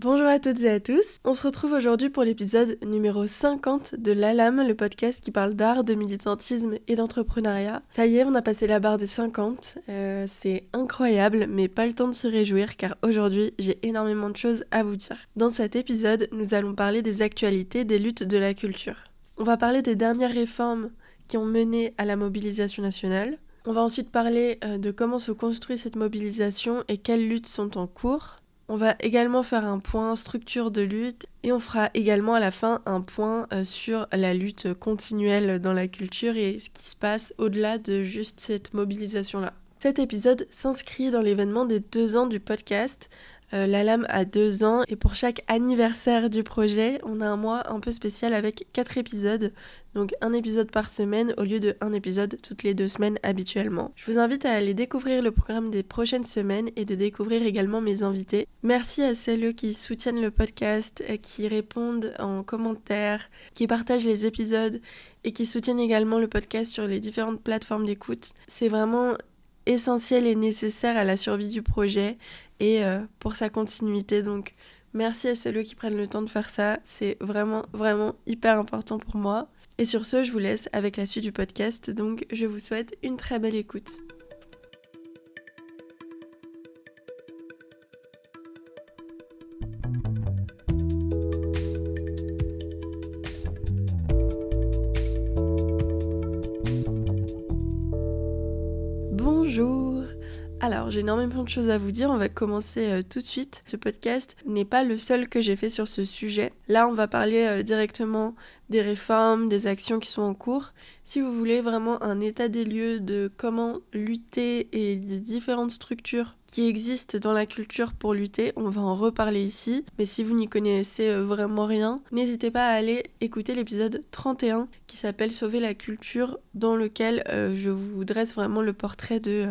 Bonjour à toutes et à tous, on se retrouve aujourd'hui pour l'épisode numéro 50 de l'ALAM, le podcast qui parle d'art, de militantisme et d'entrepreneuriat. Ça y est, on a passé la barre des 50, c'est incroyable, mais pas le temps de se réjouir car aujourd'hui j'ai énormément de choses à vous dire. Dans cet épisode, nous allons parler des actualités des luttes de la culture. On va parler des dernières réformes qui ont mené à la mobilisation nationale. On va ensuite parler de comment se construit cette mobilisation et quelles luttes sont en cours. On va également faire un point structure de lutte et on fera également à la fin un point sur la lutte continuelle dans la culture et ce qui se passe au-delà de juste cette mobilisation-là. Cet épisode s'inscrit dans l'événement des 2 ans du podcast. L'ALAM a 2 ans et pour chaque anniversaire du projet, on a un mois un peu spécial avec 4 épisodes. Donc un épisode par semaine au lieu de un épisode toutes les 2 semaines habituellement. Je vous invite à aller découvrir le programme des prochaines semaines et de découvrir également mes invités. Merci à celles qui soutiennent le podcast, qui répondent en commentaire, qui partagent les épisodes et qui soutiennent également le podcast sur les différentes plateformes d'écoute. C'est vraiment essentiel et nécessaire à la survie du projet et pour sa continuité. Donc merci à celles qui prennent le temps de faire ça. C'est vraiment hyper important pour moi. Et sur ce, je vous laisse avec la suite du podcast, donc je vous souhaite une très belle écoute. Bonjour! Alors, j'ai énormément de choses à vous dire, on va commencer tout de suite. Ce podcast n'est pas le seul que j'ai fait sur ce sujet. Là, on va parler directement des réformes, des actions qui sont en cours. Si vous voulez vraiment un état des lieux de comment lutter et des différentes structures qui existent dans la culture pour lutter, on va en reparler ici. Mais si vous n'y connaissez vraiment rien, n'hésitez pas à aller écouter l'épisode 31 qui s'appelle « Sauver la culture » dans lequel je vous dresse vraiment le portrait de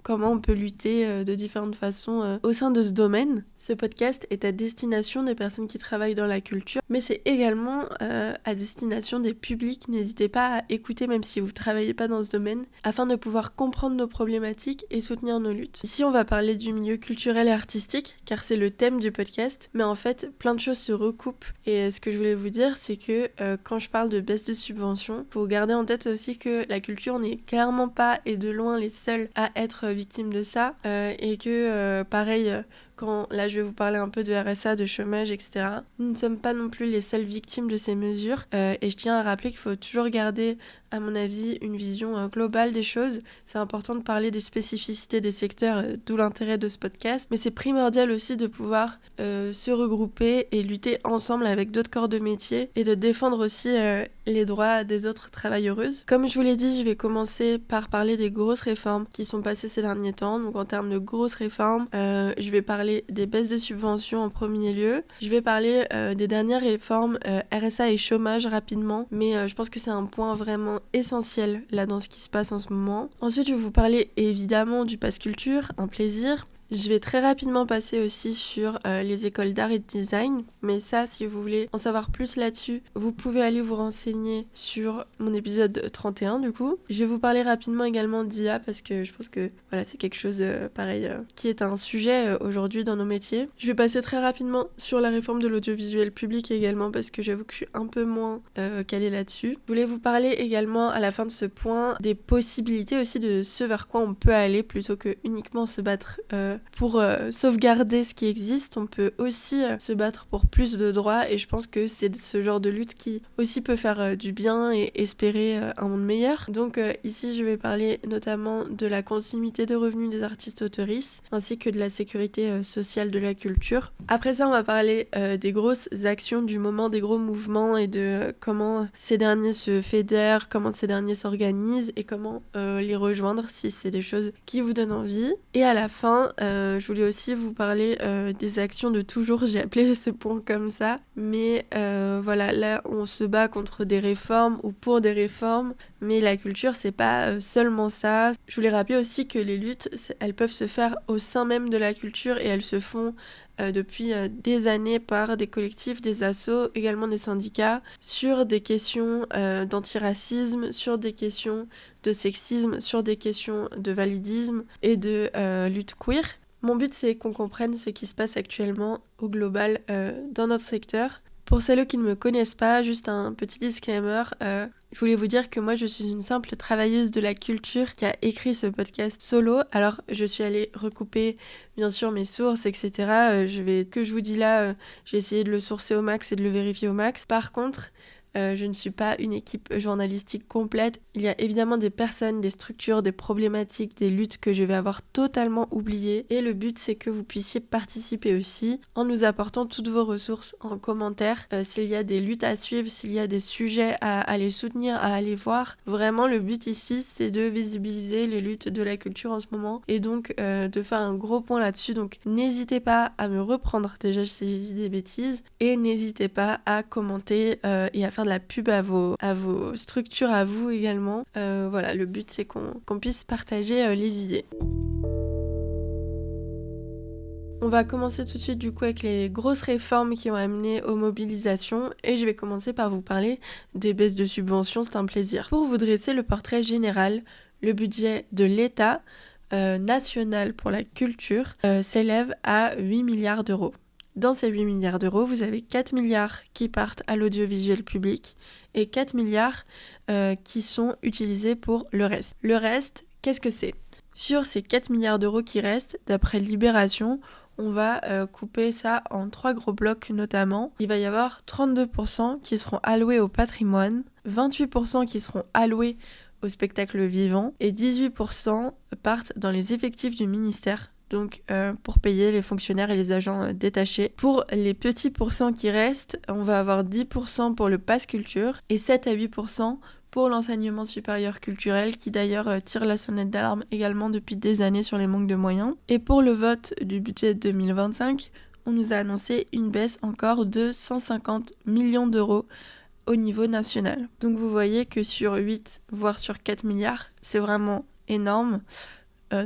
comment on peut lutter de différentes façons au sein de ce domaine. Ce podcast est à destination des personnes qui travaillent dans la culture, mais c'est également à destination des publics. N'hésitez pas à écouter même si vous ne travaillez pas dans ce domaine, afin de pouvoir comprendre nos problématiques et soutenir nos luttes. Ici, on va parler du milieu culturel et artistique, car c'est le thème du podcast, mais en fait, plein de choses se recoupent. Et ce que je voulais vous dire, c'est que quand je parle de baisse de subventions, il faut garder en tête aussi que la culture n'est clairement pas et de loin les seuls à être victimes de ça, et que pareil, quand là je vais vous parler un peu de RSA, de chômage, etc. Nous ne sommes pas non plus les seules victimes de ces mesures, et je tiens à rappeler qu'il faut toujours garder, à mon avis, une vision globale des choses. C'est important de parler des spécificités des secteurs, d'où l'intérêt de ce podcast, mais c'est primordial aussi de pouvoir se regrouper et lutter ensemble avec d'autres corps de métier et de défendre aussi les droits des autres travailleuses. Comme je vous l'ai dit, je vais commencer par parler des grosses réformes qui sont passées ces derniers temps. Donc en termes de grosses réformes, je vais parler des baisses de subventions en premier lieu. Je vais parler des dernières réformes RSA et chômage rapidement, mais je pense que c'est un point vraiment essentiel là dans ce qui se passe en ce moment. Ensuite, je vais vous parler évidemment du pass culture, un plaisir. Je vais très rapidement passer aussi sur les écoles d'art et de design, mais ça, si vous voulez en savoir plus là-dessus, vous pouvez aller vous renseigner sur mon épisode 31 du coup. Je vais vous parler rapidement également d'IA parce que je pense que voilà, c'est quelque chose pareil qui est un sujet aujourd'hui dans nos métiers. Je vais passer très rapidement sur la réforme de l'audiovisuel public également parce que j'avoue que je suis un peu moins calée là-dessus. Je voulais vous parler également à la fin de ce point des possibilités aussi de ce vers quoi on peut aller plutôt que uniquement se battre pour sauvegarder ce qui existe. On peut aussi se battre pour plus de droits et je pense que c'est ce genre de lutte qui aussi peut faire du bien et espérer un monde meilleur. Donc ici je vais parler notamment de la continuité de revenus des artistes autoristes ainsi que de la sécurité sociale de la culture. Après ça on va parler des grosses actions du moment, des gros mouvements et de comment ces derniers se fédèrent, comment ces derniers s'organisent et comment les rejoindre si c'est des choses qui vous donnent envie. Et à la fin je voulais aussi vous parler des actions de toujours, j'ai appelé ce point comme ça, mais voilà, là on se bat contre des réformes ou pour des réformes, mais la culture c'est pas seulement ça. Je voulais rappeler aussi que les luttes, elles peuvent se faire au sein même de la culture et elles se font depuis des années par des collectifs, des assos, également des syndicats, sur des questions d'antiracisme, sur des questions de sexisme, sur des questions de validisme et de lutte queer. Mon but, c'est qu'on comprenne ce qui se passe actuellement au global dans notre secteur. Pour celles qui ne me connaissent pas, juste un petit disclaimer, je voulais vous dire que moi je suis une simple travailleuse de la culture qui a écrit ce podcast solo. Alors je suis allée recouper bien sûr mes sources, etc. Que je vous dis là, j'ai essayé de le sourcer au max et de le vérifier au max. Par contre, je ne suis pas une équipe journalistique complète. Il y a évidemment des personnes, des structures, des problématiques, des luttes que je vais avoir totalement oubliées. Et le but, c'est que vous puissiez participer aussi en nous apportant toutes vos ressources en commentaire. S'il y a des luttes à suivre, s'il y a des sujets à aller soutenir, à aller voir. Vraiment, le but ici, c'est de visibiliser les luttes de la culture en ce moment. Et donc, de faire un gros point là-dessus. Donc, n'hésitez pas à me reprendre déjà si j'ai dit des bêtises. Et n'hésitez pas à commenter et à faire de la pub à vos structures, à vous également. Voilà, le but c'est qu'on puisse partager les idées. On va commencer tout de suite du coup avec les grosses réformes qui ont amené aux mobilisations et je vais commencer par vous parler des baisses de subventions, c'est un plaisir. Pour vous dresser le portrait général, le budget de l'État national pour la culture s'élève à 8 milliards d'euros. Dans ces 8 milliards d'euros, vous avez 4 milliards qui partent à l'audiovisuel public et 4 milliards qui sont utilisés pour le reste. Le reste, qu'est-ce que c'est ? Sur ces 4 milliards d'euros qui restent, d'après Libération, on va couper ça en 3 gros blocs notamment. Il va y avoir 32% qui seront alloués au patrimoine, 28% qui seront alloués au spectacle vivant et 18% partent dans les effectifs du ministère. Donc pour payer les fonctionnaires et les agents détachés. Pour les petits pourcents qui restent, on va avoir 10% pour le pass culture et 7 à 8% pour l'enseignement supérieur culturel qui d'ailleurs tire la sonnette d'alarme également depuis des années sur les manques de moyens. Et pour le vote du budget 2025, on nous a annoncé une baisse encore de 150 millions d'euros au niveau national. Donc vous voyez que sur 8 voire sur 4 milliards, c'est vraiment énorme.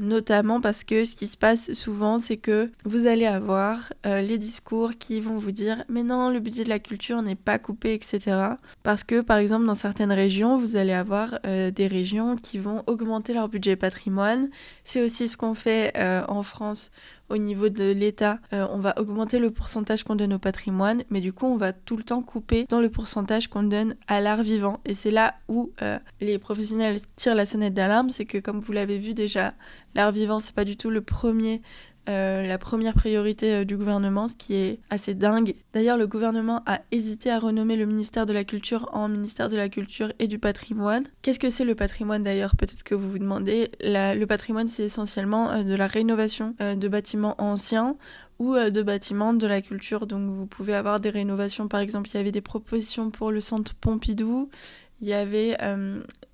Notamment parce que ce qui se passe souvent, c'est que vous allez avoir les discours qui vont vous dire « Mais non, le budget de la culture n'est pas coupé, etc. » Parce que, par exemple, dans certaines régions, vous allez avoir des régions qui vont augmenter leur budget patrimoine. C'est aussi ce qu'on fait en France au niveau de l'État. On va augmenter le pourcentage qu'on donne au patrimoine, mais du coup, on va tout le temps couper dans le pourcentage qu'on donne à l'art vivant. Et c'est là où les professionnels tirent la sonnette d'alarme, c'est que comme vous l'avez vu déjà, l'art vivant, c'est pas du tout la première priorité du gouvernement, ce qui est assez dingue. D'ailleurs, le gouvernement a hésité à renommer le ministère de la Culture en ministère de la Culture et du Patrimoine. Qu'est-ce que c'est le patrimoine d'ailleurs ? Peut-être que vous vous demandez. Le patrimoine, c'est essentiellement de la rénovation de bâtiments anciens ou de bâtiments de la culture. Donc vous pouvez avoir des rénovations, par exemple, il y avait des propositions pour le centre Pompidou. Il y avait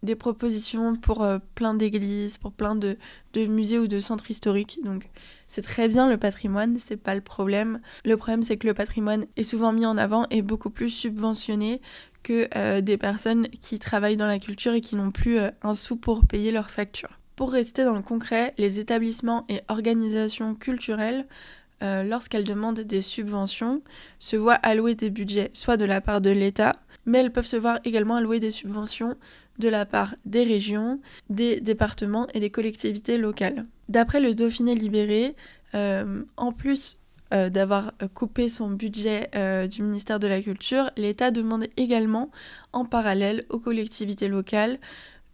des propositions pour plein d'églises, pour plein de musées ou de centres historiques. Donc c'est très bien le patrimoine, c'est pas le problème. Le problème c'est que le patrimoine est souvent mis en avant et beaucoup plus subventionné que des personnes qui travaillent dans la culture et qui n'ont plus un sou pour payer leurs factures. Pour rester dans le concret, les établissements et organisations culturelles lorsqu'elles demandent des subventions, se voient allouer des budgets soit de la part de l'État, mais elles peuvent se voir également allouer des subventions de la part des régions, des départements et des collectivités locales. D'après le Dauphiné libéré, en plus d'avoir coupé son budget du ministère de la Culture, l'État demande également en parallèle aux collectivités locales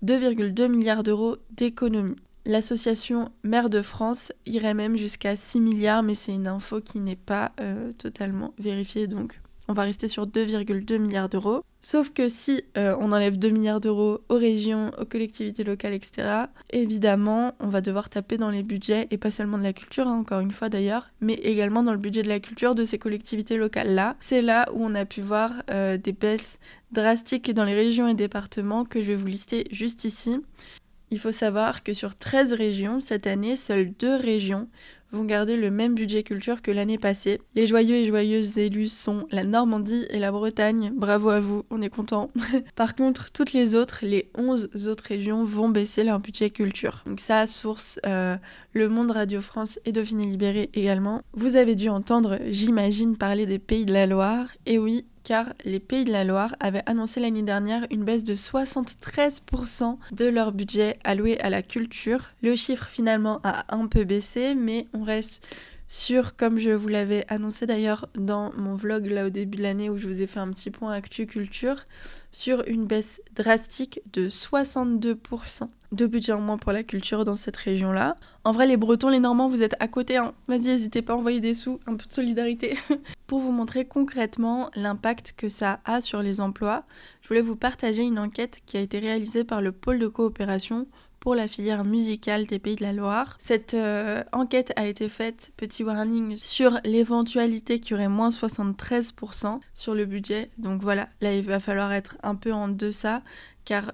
2,2 milliards d'euros d'économies. L'association Maires de France irait même jusqu'à 6 milliards, mais c'est une info qui n'est pas totalement vérifiée, donc on va rester sur 2,2 milliards d'euros. Sauf que si on enlève 2 milliards d'euros aux régions, aux collectivités locales, etc., évidemment, on va devoir taper dans les budgets, et pas seulement de la culture, encore une fois d'ailleurs, mais également dans le budget de la culture de ces collectivités locales-là. C'est là où on a pu voir des baisses drastiques dans les régions et départements que je vais vous lister juste ici. Il faut savoir que sur 13 régions, cette année, seules 2 régions vont garder le même budget culture que l'année passée. Les joyeux et joyeuses élus sont la Normandie et la Bretagne. Bravo à vous, on est contents. Par contre, toutes les autres, les 11 autres régions vont baisser leur budget culture. Donc ça, source Le Monde, Radio France et Dauphiné Libéré également. Vous avez dû entendre, j'imagine, parler des Pays de la Loire. Et oui, car les Pays de la Loire avaient annoncé l'année dernière une baisse de 73% de leur budget alloué à la culture. Le chiffre finalement a un peu baissé, mais on reste sur, comme je vous l'avais annoncé d'ailleurs dans mon vlog là au début de l'année où je vous ai fait un petit point actu culture, sur une baisse drastique de 62% de budget en moins pour la culture dans cette région-là. En vrai, les Bretons, les Normands, vous êtes à côté, hein. Vas-y, n'hésitez pas à envoyer des sous, un peu de solidarité. Pour vous montrer concrètement l'impact que ça a sur les emplois, je voulais vous partager une enquête qui a été réalisée par le pôle de coopération pour la filière musicale des Pays de la Loire. Cette enquête a été faite, petit warning, sur l'éventualité qu'il y aurait moins 73% sur le budget. Donc voilà, là il va falloir être un peu en deçà, car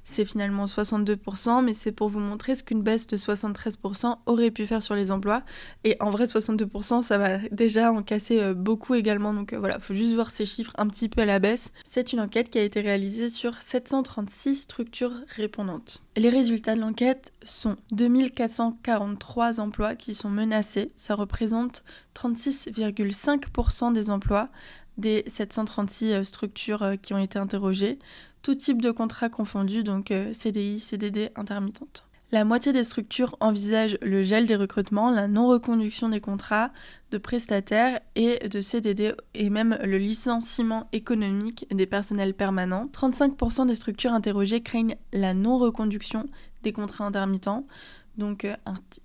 c'est finalement 62%, mais c'est pour vous montrer ce qu'une baisse de 73% aurait pu faire sur les emplois. Et en vrai, 62%, ça va déjà en casser beaucoup également. Donc voilà, faut juste voir ces chiffres un petit peu à la baisse. C'est une enquête qui a été réalisée sur 736 structures répondantes. Les résultats de l'enquête sont 2443 emplois qui sont menacés. Ça représente 36,5% des emplois des 736 structures qui ont été interrogées, tout type de contrat confondu, donc CDI, CDD, intermittente. La moitié des structures envisagent le gel des recrutements, la non-reconduction des contrats de prestataires et de CDD et même le licenciement économique des personnels permanents. 35% des structures interrogées craignent la non-reconduction des contrats intermittents, donc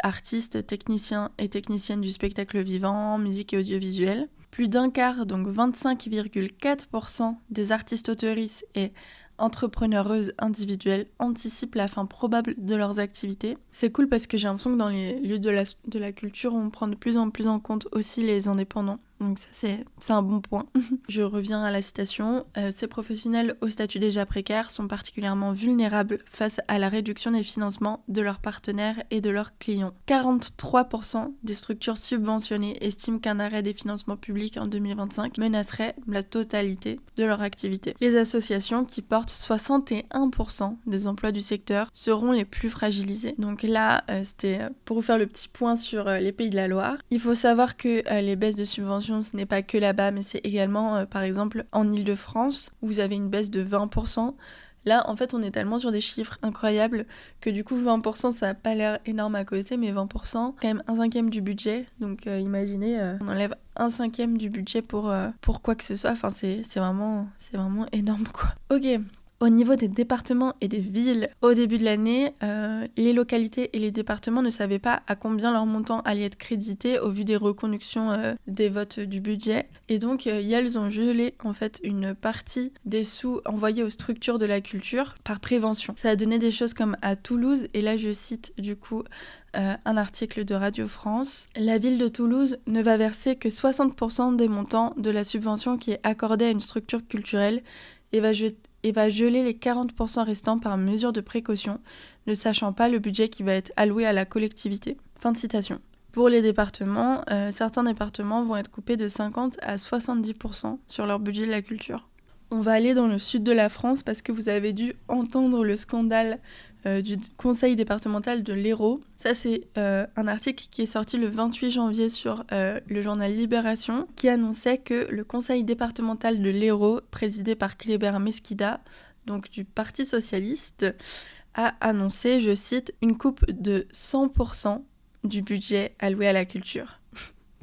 artistes, techniciens et techniciennes du spectacle vivant, musique et audiovisuel. Plus d'un quart, donc 25,4% des artistes auteuristes et entrepreneureuses individuelles anticipent la fin probable de leurs activités. C'est cool parce que j'ai l'impression que dans les lieux de la culture, on prend de plus en plus en compte aussi les indépendants. Donc ça, c'est un bon point. Je reviens à la citation. Ces professionnels au statut déjà précaire sont particulièrement vulnérables face à la réduction des financements de leurs partenaires et de leurs clients. 43% des structures subventionnées estiment qu'un arrêt des financements publics en 2025 menacerait la totalité de leur activité. Les associations, qui portent 61% des emplois du secteur, seront les plus fragilisées. Donc là, c'était pour vous faire le petit point sur les Pays de la Loire. Il faut savoir que les baisses de subventions, ce n'est pas que là-bas, mais c'est également, par exemple, en Île-de-France, où vous avez une baisse de 20%. Là, en fait, on est tellement sur des chiffres incroyables que du coup, 20%, ça n'a pas l'air énorme à côté, mais 20%, quand même 1/5 du budget. Donc imaginez, on enlève 1/5 du budget pour quoi que ce soit. Enfin, c'est vraiment énorme, quoi. Ok. Au niveau des départements et des villes, au début de l'année, les localités et les départements ne savaient pas à combien leur montant allait être crédité au vu des reconductions des votes du budget. Et donc, elles ont gelé en fait une partie des sous envoyés aux structures de la culture par prévention. Ça a donné des choses comme à Toulouse, et là je cite du coup un article de Radio France. La ville de Toulouse ne va verser que 60% des montants de la subvention qui est accordée à une structure culturelle et va geler les 40% restants par mesure de précaution, ne sachant pas le budget qui va être alloué à la collectivité. Fin de citation. Pour les départements, certains départements vont être coupés de 50 à 70% sur leur budget de la culture. On va aller dans le sud de la France parce que vous avez dû entendre le scandale du conseil départemental de l'Hérault. Ça, c'est un article qui est sorti le 28 janvier sur le journal Libération, qui annonçait que le conseil départemental de l'Hérault, présidé par Kléber Mesquida, donc du Parti socialiste, a annoncé, je cite, une coupe de 100% du budget alloué à la culture.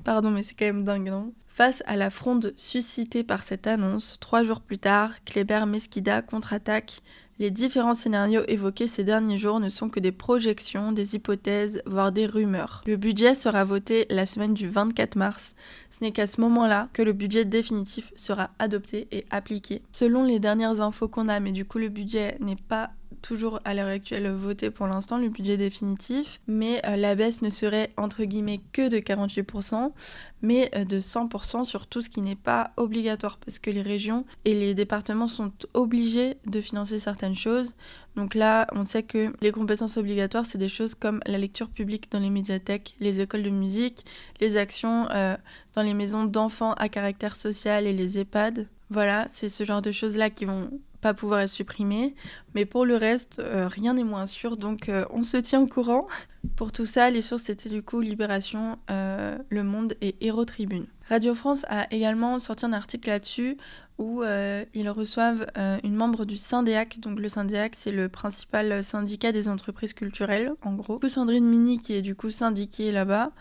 Pardon, mais c'est quand même dingue, non ? Face à la fronde suscitée par cette annonce, 3 jours plus tard, Kléber Mesquida contre-attaque. Les différents scénarios évoqués ces derniers jours ne sont que des projections, des hypothèses, voire des rumeurs. Le budget sera voté la semaine du 24 mars. Ce n'est qu'à ce moment-là que le budget définitif sera adopté et appliqué. Selon les dernières infos qu'on a, mais du coup le budget n'est pas toujours à l'heure actuelle voté pour l'instant, le budget définitif, mais la baisse ne serait entre guillemets que de 48%, mais de 100% sur tout ce qui n'est pas obligatoire, parce que les régions et les départements sont obligés de financer certaines choses. Donc là, on sait que les compétences obligatoires, c'est des choses comme la lecture publique dans les médiathèques, les écoles de musique, les actions dans les maisons d'enfants à caractère social et les EHPAD. Voilà, c'est ce genre de choses-là qui vont pas pouvoir être supprimées. Mais pour le reste, rien n'est moins sûr, donc on se tient au courant. Pour tout ça, les sources étaient du coup Libération, Le Monde et Hérault Tribune. Radio France a également sorti un article là-dessus où ils reçoivent une membre du Syndéac. Donc le Syndéac, c'est le principal syndicat des entreprises culturelles, en gros. Sandrine Mini, qui est du coup syndiquée là-bas,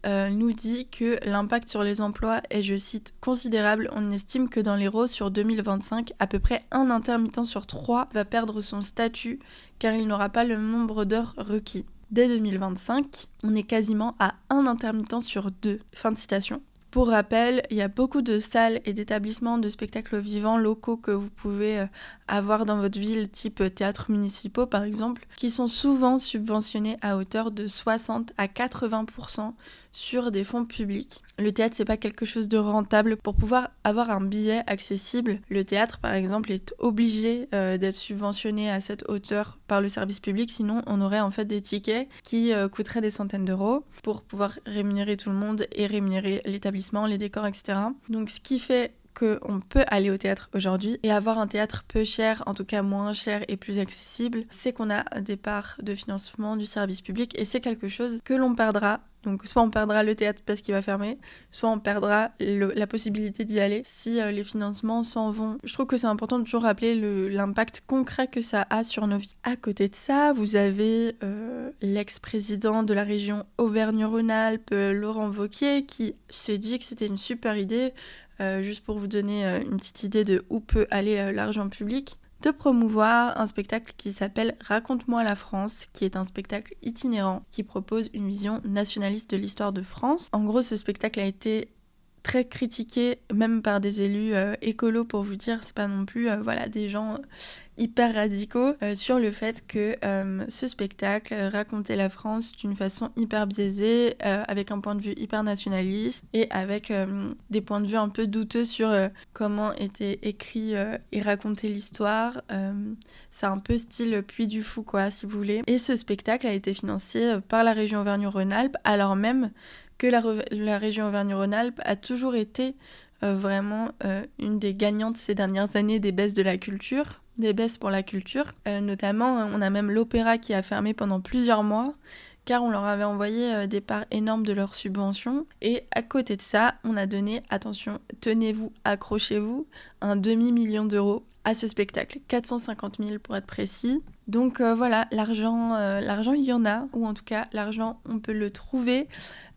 nous dit que l'impact sur les emplois est, je cite, considérable. On estime que dans l'Hérault, sur 2025, à peu près un intermittent sur 3 va perdre son statut car il n'aura pas le nombre d'heures requis. Dès 2025, on est quasiment à un intermittent sur 2. Fin de citation. Pour rappel, il y a beaucoup de salles et d'établissements de spectacles vivants locaux que vous pouvez avoir dans votre ville, type théâtres municipaux par exemple, qui sont souvent subventionnés à hauteur de 60 à 80% sur des fonds publics. Le théâtre, c'est pas quelque chose de rentable. Pour pouvoir avoir un billet accessible, le théâtre par exemple est obligé d'être subventionné à cette hauteur par le service public, sinon on aurait en fait des tickets qui coûteraient des centaines d'euros pour pouvoir rémunérer tout le monde et rémunérer l'établissement, les décors, etc. Donc ce qui fait qu'on peut aller au théâtre aujourd'hui et avoir un théâtre peu cher, en tout cas moins cher et plus accessible, c'est qu'on a des parts de financement du service public et c'est quelque chose que l'on perdra. Donc soit on perdra le théâtre parce qu'il va fermer, soit on perdra la possibilité d'y aller si les financements s'en vont. Je trouve que c'est important de toujours rappeler l'impact concret que ça a sur nos vies. À côté de ça, vous avez l'ex-président de la région Auvergne-Rhône-Alpes, Laurent Wauquiez, qui se dit que c'était une super idée, juste pour vous donner une petite idée de où peut aller l'argent public, de promouvoir un spectacle qui s'appelle Raconte-moi la France, qui est un spectacle itinérant qui propose une vision nationaliste de l'histoire de France. En gros, ce spectacle a été très critiqué, même par des élus écolos, pour vous dire, c'est pas non plus des gens hyper radicaux, sur le fait que ce spectacle racontait la France d'une façon hyper biaisée, avec un point de vue hyper nationaliste et avec des points de vue un peu douteux sur comment était écrit et raconté l'histoire. C'est un peu style Puy du Fou, quoi, si vous voulez. Et ce spectacle a été financé par la région Auvergne-Rhône-Alpes, alors même que la région Auvergne-Rhône-Alpes a toujours été vraiment une des gagnantes ces dernières années des baisses de la culture, des baisses pour la culture. Notamment, on a même l'opéra qui a fermé pendant plusieurs mois, car on leur avait envoyé des parts énormes de leurs subventions. Et à côté de ça, on a donné, attention, tenez-vous, accrochez-vous, un demi-million d'euros à ce spectacle, 450 000 pour être précis. Donc voilà, l'argent il y en a, ou en tout cas l'argent on peut le trouver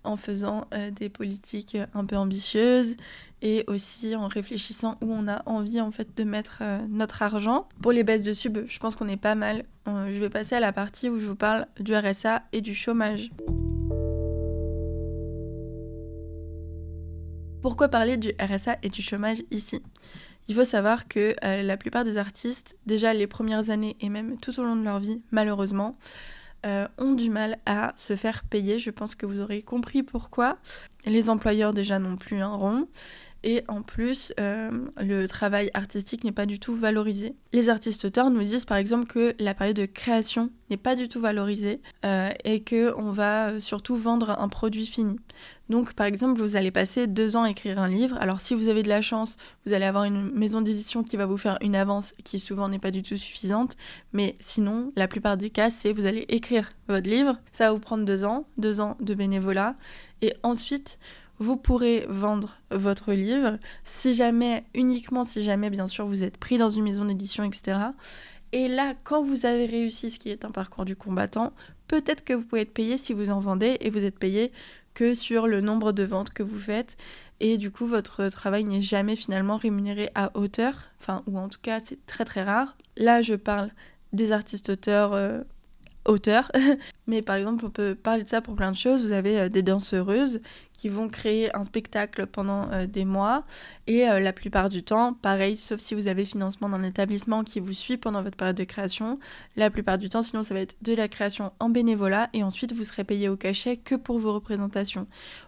en faisant des politiques un peu ambitieuses et aussi en réfléchissant où on a envie en fait de mettre notre argent. Pour les baisses de sub, je pense qu'on est pas mal. Je vais passer à la partie où je vous parle du RSA et du chômage. Pourquoi parler du RSA et du chômage ici ? Il faut savoir que la plupart des artistes, déjà les premières années et même tout au long de leur vie, malheureusement, ont du mal à se faire payer. Je pense que vous aurez compris pourquoi. Les employeurs déjà n'ont plus un rond. Et en plus, le travail artistique n'est pas du tout valorisé. Les artistes-auteurs nous disent par exemple que la période de création n'est pas du tout valorisée et qu'on va surtout vendre un produit fini. Donc par exemple, vous allez passer 2 ans à écrire un livre. Alors si vous avez de la chance, vous allez avoir une maison d'édition qui va vous faire une avance qui souvent n'est pas du tout suffisante. Mais sinon, la plupart des cas, c'est vous allez écrire votre livre. Ça va vous prendre 2 ans de bénévolat. Et ensuite, vous pourrez vendre votre livre uniquement si jamais bien sûr vous êtes pris dans une maison d'édition, etc. Et là, quand vous avez réussi, ce qui est un parcours du combattant, peut-être que vous pouvez être payé si vous en vendez et vous êtes payé que sur le nombre de ventes que vous faites. Et du coup, votre travail n'est jamais finalement rémunéré à hauteur, ou en tout cas, c'est très très rare. Là, je parle des artistes-auteurs, mais par exemple on peut parler de ça pour plein de choses. Vous avez des danseuses qui vont créer un spectacle pendant des mois et la plupart du temps, pareil, sauf si vous avez financement d'un établissement qui vous suit pendant votre période de création, la plupart du temps sinon ça va être de la création en bénévolat et ensuite vous serez payé au cachet que pour vos représentations.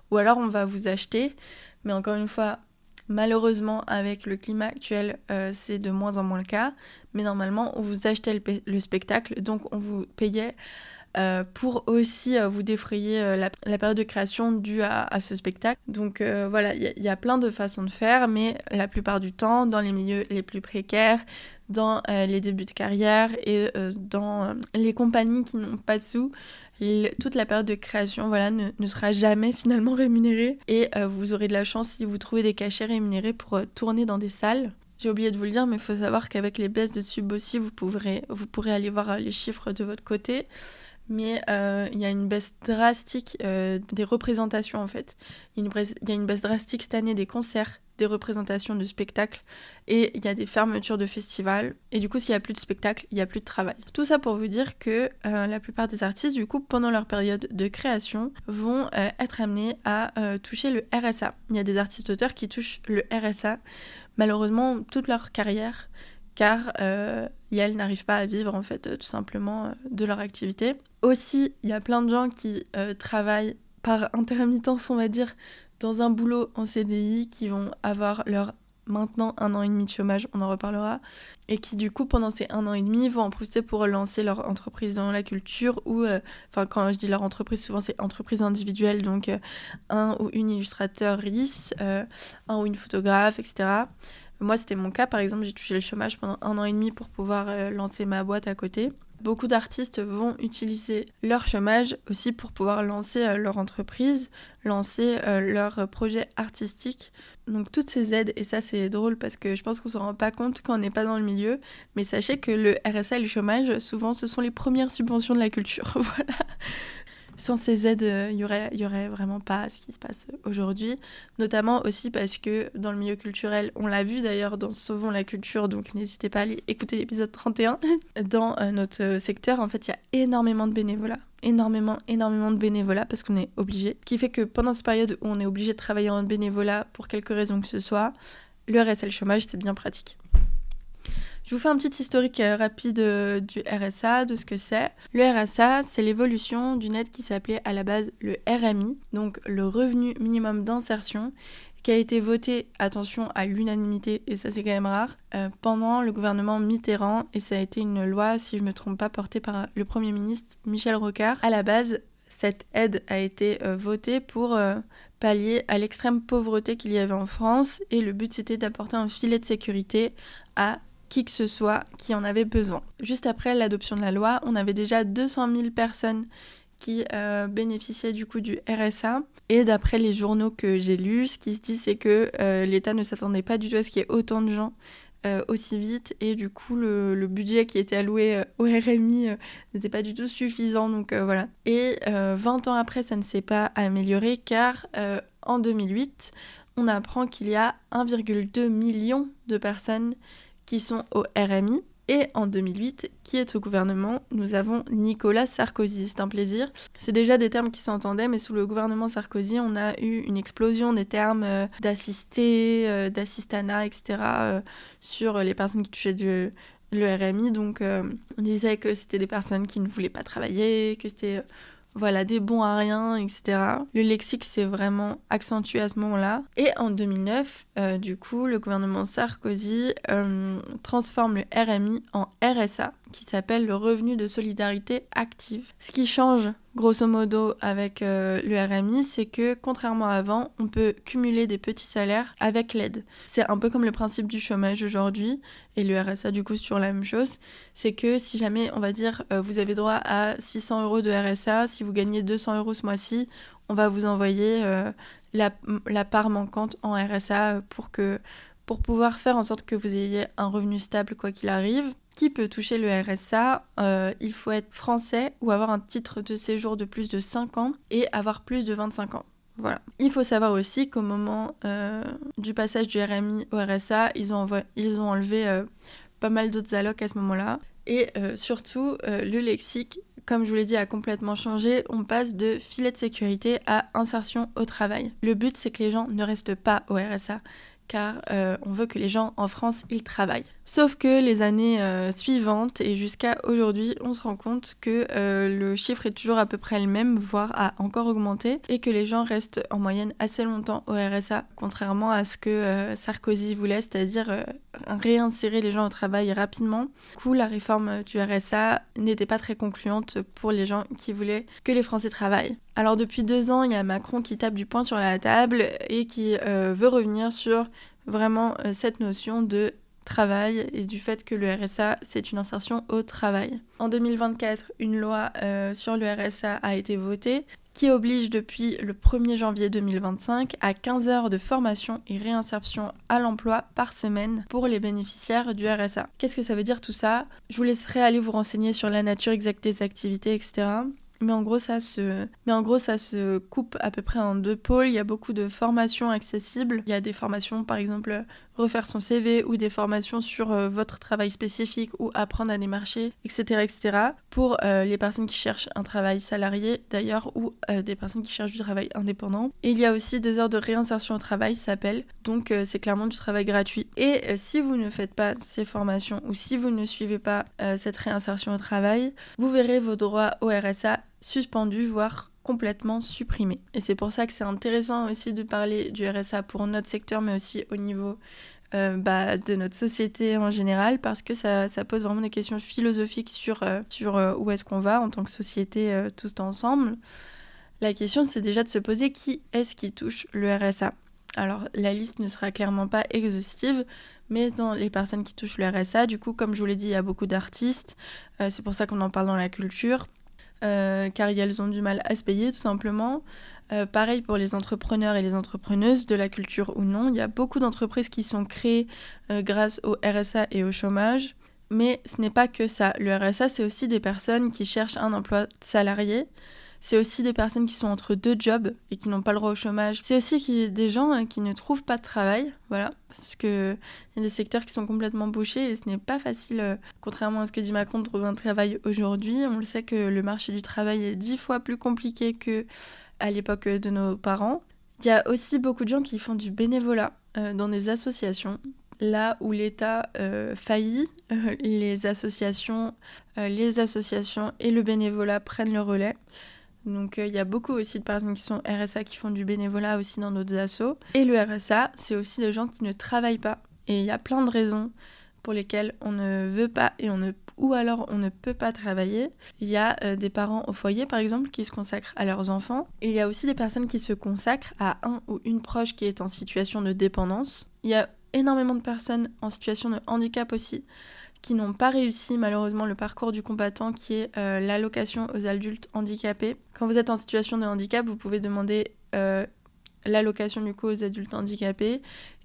Ou alors on va vous acheter, mais encore une fois, malheureusement, avec le climat actuel, c'est de moins en moins le cas. Mais normalement, on vous achetait le spectacle, donc on vous payait pour aussi vous défrayer la période de création due à ce spectacle. Donc voilà, il y a plein de façons de faire, mais la plupart du temps, dans les milieux les plus précaires, dans les débuts de carrière et dans les compagnies qui n'ont pas de sous, toute la période de création ne sera jamais finalement rémunérée et vous aurez de la chance si vous trouvez des cachets rémunérés pour tourner dans des salles. J'ai oublié de vous le dire, mais il faut savoir qu'avec les baisses de sub aussi, vous pourrez aller voir les chiffres de votre côté. Mais il y a une baisse drastique des représentations en fait. Il y a une baisse drastique cette année des concerts, des représentations de spectacles et il y a des fermetures de festivals. Et du coup, s'il n'y a plus de spectacles, il n'y a plus de travail. Tout ça pour vous dire que la plupart des artistes, du coup, pendant leur période de création, vont être amenés à toucher le RSA. Il y a des artistes-auteurs qui touchent le RSA, malheureusement, toute leur carrière, car elles n'arrivent pas à vivre en fait tout simplement de leur activité. Aussi, il y a plein de gens qui travaillent par intermittence, on va dire, dans un boulot en CDI, qui vont avoir leur maintenant 1 an et demi de chômage, on en reparlera, et qui du coup pendant ces 1 an et demi vont en profiter pour lancer leur entreprise dans la culture ou, quand je dis leur entreprise, souvent c'est entreprise individuelle, donc un ou une illustratrice, un ou une photographe, etc. Moi, c'était mon cas, par exemple, j'ai touché le chômage pendant 1 an et demi pour pouvoir lancer ma boîte à côté. Beaucoup d'artistes vont utiliser leur chômage aussi pour pouvoir lancer leur entreprise, lancer leur projet artistique. Donc toutes ces aides, et ça c'est drôle parce que je pense qu'on s'en rend pas compte quand on n'est pas dans le milieu, mais sachez que le RSA et le chômage, souvent ce sont les premières subventions de la culture. Voilà. Sans ces aides, il y aurait vraiment pas ce qui se passe aujourd'hui. Notamment aussi parce que dans le milieu culturel, on l'a vu d'ailleurs dans Sauvons la culture, donc n'hésitez pas à aller écouter l'épisode 31. Dans notre secteur, en fait, il y a énormément de bénévolat. Énormément de bénévolat parce qu'on est obligé. Ce qui fait que pendant cette période où on est obligé de travailler en bénévolat pour quelque raison que ce soit, le RSA et le chômage, c'est bien pratique. Je vous fais un petit historique rapide du RSA, de ce que c'est. Le RSA, c'est l'évolution d'une aide qui s'appelait à la base le RMI, donc le revenu minimum d'insertion, qui a été voté, attention, à l'unanimité, et ça c'est quand même rare, pendant le gouvernement Mitterrand, et ça a été une loi, si je ne me trompe pas, portée par le Premier ministre Michel Rocard. À la base, cette aide a été votée pour pallier à l'extrême pauvreté qu'il y avait en France, et le but c'était d'apporter un filet de sécurité à qui que ce soit qui en avait besoin. Juste après l'adoption de la loi, on avait déjà 200 000 personnes qui bénéficiaient du coup du RSA. Et d'après les journaux que j'ai lus, ce qui se dit c'est que l'État ne s'attendait pas du tout à ce qu'il y ait autant de gens aussi vite. Et du coup, le budget qui était alloué au RMI n'était pas du tout suffisant. Donc voilà. Et 20 ans après, ça ne s'est pas amélioré car en 2008, on apprend qu'il y a 1,2 million de personnes qui sont au RMI. Et en 2008, qui est au gouvernement, nous avons Nicolas Sarkozy. C'est un plaisir. C'est déjà des termes qui s'entendaient, mais sous le gouvernement Sarkozy, on a eu une explosion des termes d'assisté, d'assistanat, etc. Sur les personnes qui touchaient le RMI. Donc on disait que c'était des personnes qui ne voulaient pas travailler, que c'était des bons à rien, etc. Le lexique s'est vraiment accentué à ce moment-là. Et en 2009, du coup, le gouvernement Sarkozy transforme le RMI en RSA, qui s'appelle le revenu de solidarité active. Ce qui change, grosso modo, avec le RMI, c'est que, contrairement à avant, on peut cumuler des petits salaires avec l'aide. C'est un peu comme le principe du chômage aujourd'hui, et le RSA, du coup, c'est toujours la même chose. C'est que si jamais, on va dire, vous avez droit à 600 € de RSA, si vous gagnez 200 € ce mois-ci, on va vous envoyer la part manquante en RSA pour pouvoir faire en sorte que vous ayez un revenu stable quoi qu'il arrive. Qui peut toucher le RSA ? Il faut être français ou avoir un titre de séjour de plus de 5 ans et avoir plus de 25 ans. Voilà. Il faut savoir aussi qu'au moment du passage du RMI au RSA, ils ont enlevé pas mal d'autres allocs à ce moment-là. Et surtout, le lexique, comme je vous l'ai dit, a complètement changé. On passe de filet de sécurité à insertion au travail. Le but, c'est que les gens ne restent pas au RSA, car on veut que les gens en France, ils travaillent. Sauf que les années suivantes et jusqu'à aujourd'hui, on se rend compte que le chiffre est toujours à peu près le même, voire a encore augmenté, et que les gens restent en moyenne assez longtemps au RSA, contrairement à ce que Sarkozy voulait, c'est-à-dire réinsérer les gens au travail rapidement. Du coup, la réforme du RSA n'était pas très concluante pour les gens qui voulaient que les Français travaillent. Alors depuis 2 ans, il y a Macron qui tape du poing sur la table et qui veut revenir sur vraiment cette notion de travail et du fait que le RSA, c'est une insertion au travail. En 2024, une loi sur le RSA a été votée qui oblige depuis le 1er janvier 2025 à 15 heures de formation et réinsertion à l'emploi par semaine pour les bénéficiaires du RSA. Qu'est-ce que ça veut dire tout ça ? Je vous laisserai aller vous renseigner sur la nature exacte des activités, etc. Mais en gros, ça se coupe à peu près en 2 pôles. Il y a beaucoup de formations accessibles. Il y a des formations, par exemple, refaire son CV ou des formations sur votre travail spécifique ou apprendre à démarcher, etc. etc. pour les personnes qui cherchent un travail salarié, d'ailleurs, ou des personnes qui cherchent du travail indépendant. Et il y a aussi des heures de réinsertion au travail, ça s'appelle. Donc, c'est clairement du travail gratuit. Et si vous ne faites pas ces formations ou si vous ne suivez pas cette réinsertion au travail, vous verrez vos droits au RSA suspendus, voire complètement supprimés. Et c'est pour ça que c'est intéressant aussi de parler du RSA pour notre secteur, mais aussi au niveau de notre société en général, parce que ça pose vraiment des questions philosophiques sur où est-ce qu'on va en tant que société tous ensemble. La question, c'est déjà de se poser qui est-ce qui touche le RSA. Alors, la liste ne sera clairement pas exhaustive, mais dans les personnes qui touchent le RSA, du coup, comme je vous l'ai dit, il y a beaucoup d'artistes, c'est pour ça qu'on en parle dans la culture, car elles ont du mal à se payer tout simplement. Pareil pour les entrepreneurs et les entrepreneuses, de la culture ou non. Il y a beaucoup d'entreprises qui sont créées grâce au RSA et au chômage. Mais ce n'est pas que ça. Le RSA, c'est aussi des personnes qui cherchent un emploi salarié. C'est aussi des personnes qui sont entre 2 jobs et qui n'ont pas le droit au chômage. C'est aussi des gens qui ne trouvent pas de travail, voilà, parce qu'il y a des secteurs qui sont complètement bouchés et ce n'est pas facile, contrairement à ce que dit Macron, de trouver un travail aujourd'hui. On le sait que le marché du travail est 10 fois plus compliqué qu'à l'époque de nos parents. Il y a aussi beaucoup de gens qui font du bénévolat dans des associations. Là où l'État faillit, les associations et le bénévolat prennent le relais. Donc il y a beaucoup aussi de personnes qui sont RSA qui font du bénévolat aussi dans d'autres assos. Et le RSA, c'est aussi des gens qui ne travaillent pas. Et il y a plein de raisons pour lesquelles on ne veut pas ou alors on ne peut pas travailler. Il y a des parents au foyer par exemple qui se consacrent à leurs enfants. Il y a aussi des personnes qui se consacrent à un ou une proche qui est en situation de dépendance. Il y a énormément de personnes en situation de handicap aussi qui n'ont pas réussi malheureusement le parcours du combattant qui est l'allocation aux adultes handicapés. Quand vous êtes en situation de handicap, vous pouvez demander l'allocation du coup aux adultes handicapés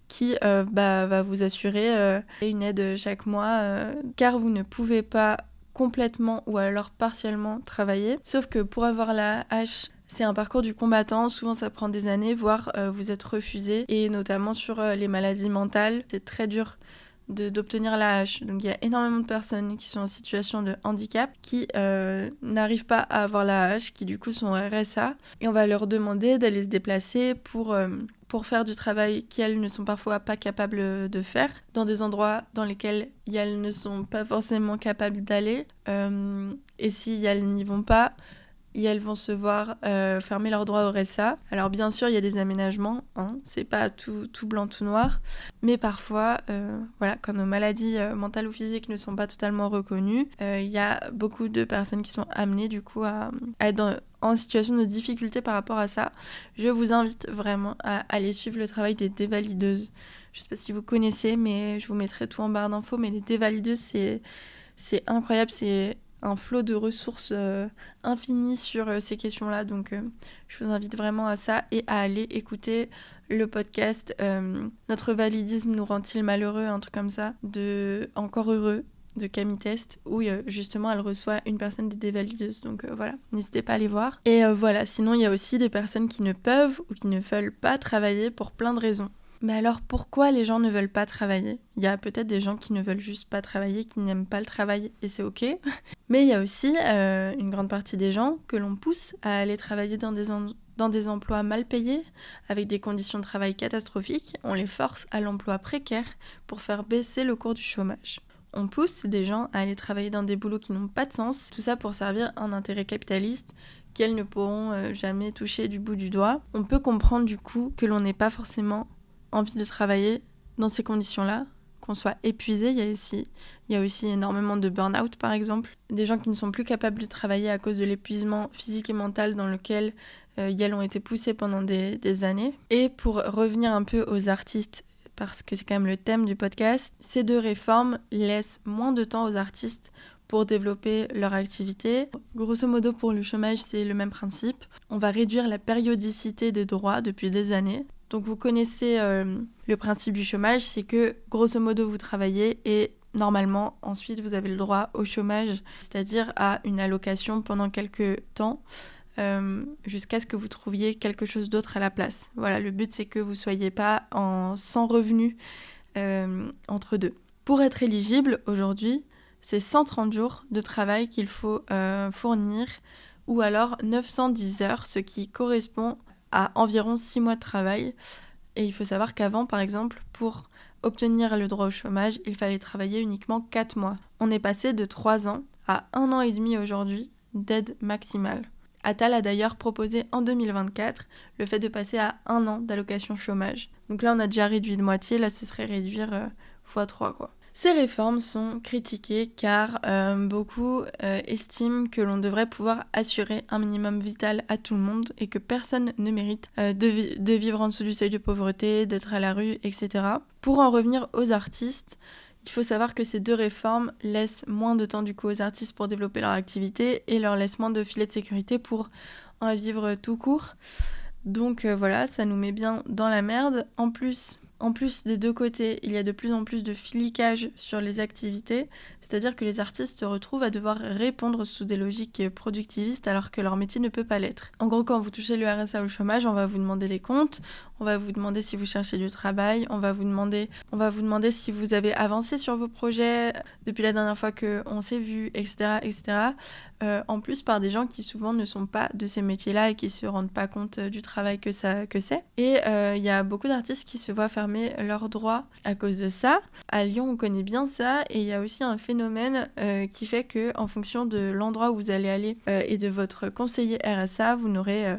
qui va vous assurer une aide chaque mois car vous ne pouvez pas complètement ou alors partiellement travailler. Sauf que pour avoir la hache, c'est un parcours du combattant, souvent ça prend des années, voire vous êtes refusé. Et notamment sur les maladies mentales, c'est très dur d'obtenir la hache. Donc il y a énormément de personnes qui sont en situation de handicap qui n'arrivent pas à avoir la hache, qui du coup sont RSA. Et on va leur demander d'aller se déplacer pour faire du travail qu'elles ne sont parfois pas capables de faire, dans des endroits dans lesquels elles ne sont pas forcément capables d'aller. Et si elles n'y vont pas, et elles vont se voir fermer leurs droits au RSA. Alors bien sûr, il y a des aménagements, c'est pas tout blanc, tout noir, mais parfois, quand nos maladies mentales ou physiques ne sont pas totalement reconnues, il y a beaucoup de personnes qui sont amenées du coup à être en situation de difficulté par rapport à ça. Je vous invite vraiment à aller suivre le travail des dévalideuses. Je sais pas si vous connaissez, mais je vous mettrai tout en barre d'infos, mais les dévalideuses, c'est incroyable, c'est un flot de ressources infinies sur ces questions-là. Donc, je vous invite vraiment à ça et à aller écouter le podcast « Notre validisme nous rend-il malheureux ?» un truc comme ça, de « Encore heureux » de Camille Test, où justement elle reçoit une personne des dévalideuses. Donc voilà, n'hésitez pas à aller voir. Et voilà, sinon il y a aussi des personnes qui ne peuvent ou qui ne veulent pas travailler pour plein de raisons. Mais alors pourquoi les gens ne veulent pas travailler ? Il y a peut-être des gens qui ne veulent juste pas travailler, qui n'aiment pas le travail et c'est ok. Mais il y a aussi une grande partie des gens que l'on pousse à aller travailler dans des emplois mal payés, avec des conditions de travail catastrophiques. On les force à l'emploi précaire pour faire baisser le cours du chômage. On pousse des gens à aller travailler dans des boulots qui n'ont pas de sens, tout ça pour servir un intérêt capitaliste qu'elles ne pourront jamais toucher du bout du doigt. On peut comprendre du coup que l'on n'ait pas forcément envie de travailler dans ces conditions-là, qu'on soit épuisé. Il y a aussi énormément de burn-out par exemple, des gens qui ne sont plus capables de travailler à cause de l'épuisement physique et mental dans lequel elles ont été poussées pendant des années. Et pour revenir un peu aux artistes parce que c'est quand même le thème du podcast. Ces 2 réformes laissent moins de temps aux artistes pour développer leur activité. Grosso modo, pour le chômage, c'est le même principe. On va réduire la périodicité des droits depuis des années. Donc vous connaissez le principe du chômage, c'est que grosso modo vous travaillez et normalement ensuite vous avez le droit au chômage, c'est-à-dire à une allocation pendant quelques temps jusqu'à ce que vous trouviez quelque chose d'autre à la place. Voilà, le but c'est que vous ne soyez pas sans revenu entre deux. Pour être éligible aujourd'hui, c'est 130 jours de travail qu'il faut fournir ou alors 910 heures, ce qui correspond à environ 6 mois de travail. Et il faut savoir qu'avant, par exemple, pour obtenir le droit au chômage, il fallait travailler uniquement 4 mois. On est passé de 3 ans à 1 an et demi aujourd'hui d'aide maximale. Attal a d'ailleurs proposé en 2024 le fait de passer à 1 an d'allocation chômage. Donc là, on a déjà réduit de moitié, là, ce serait réduire x3, quoi. Ces réformes sont critiquées car beaucoup estiment que l'on devrait pouvoir assurer un minimum vital à tout le monde et que personne ne mérite de vivre en dessous du seuil de pauvreté, d'être à la rue, etc. Pour en revenir aux artistes, il faut savoir que ces 2 réformes laissent moins de temps du coup aux artistes pour développer leur activité et leur laissent moins de filet de sécurité pour en vivre tout court. Donc voilà, ça nous met bien dans la merde. En plus des 2 côtés, il y a de plus en plus de flicage sur les activités, c'est-à-dire que les artistes se retrouvent à devoir répondre sous des logiques productivistes alors que leur métier ne peut pas l'être. En gros, quand vous touchez le RSA ou le chômage, on va vous demander les comptes, on va vous demander si vous cherchez du travail, on va vous demander si vous avez avancé sur vos projets depuis la dernière fois qu'on s'est vu, etc. En plus par des gens qui souvent ne sont pas de ces métiers-là et qui se rendent pas compte du travail que c'est. Et il y a beaucoup d'artistes qui se voient fermer leurs droits à cause de ça. À Lyon, on connaît bien ça et il y a aussi un phénomène qui fait que en fonction de l'endroit où vous allez aller et de votre conseiller RSA, vous n'aurez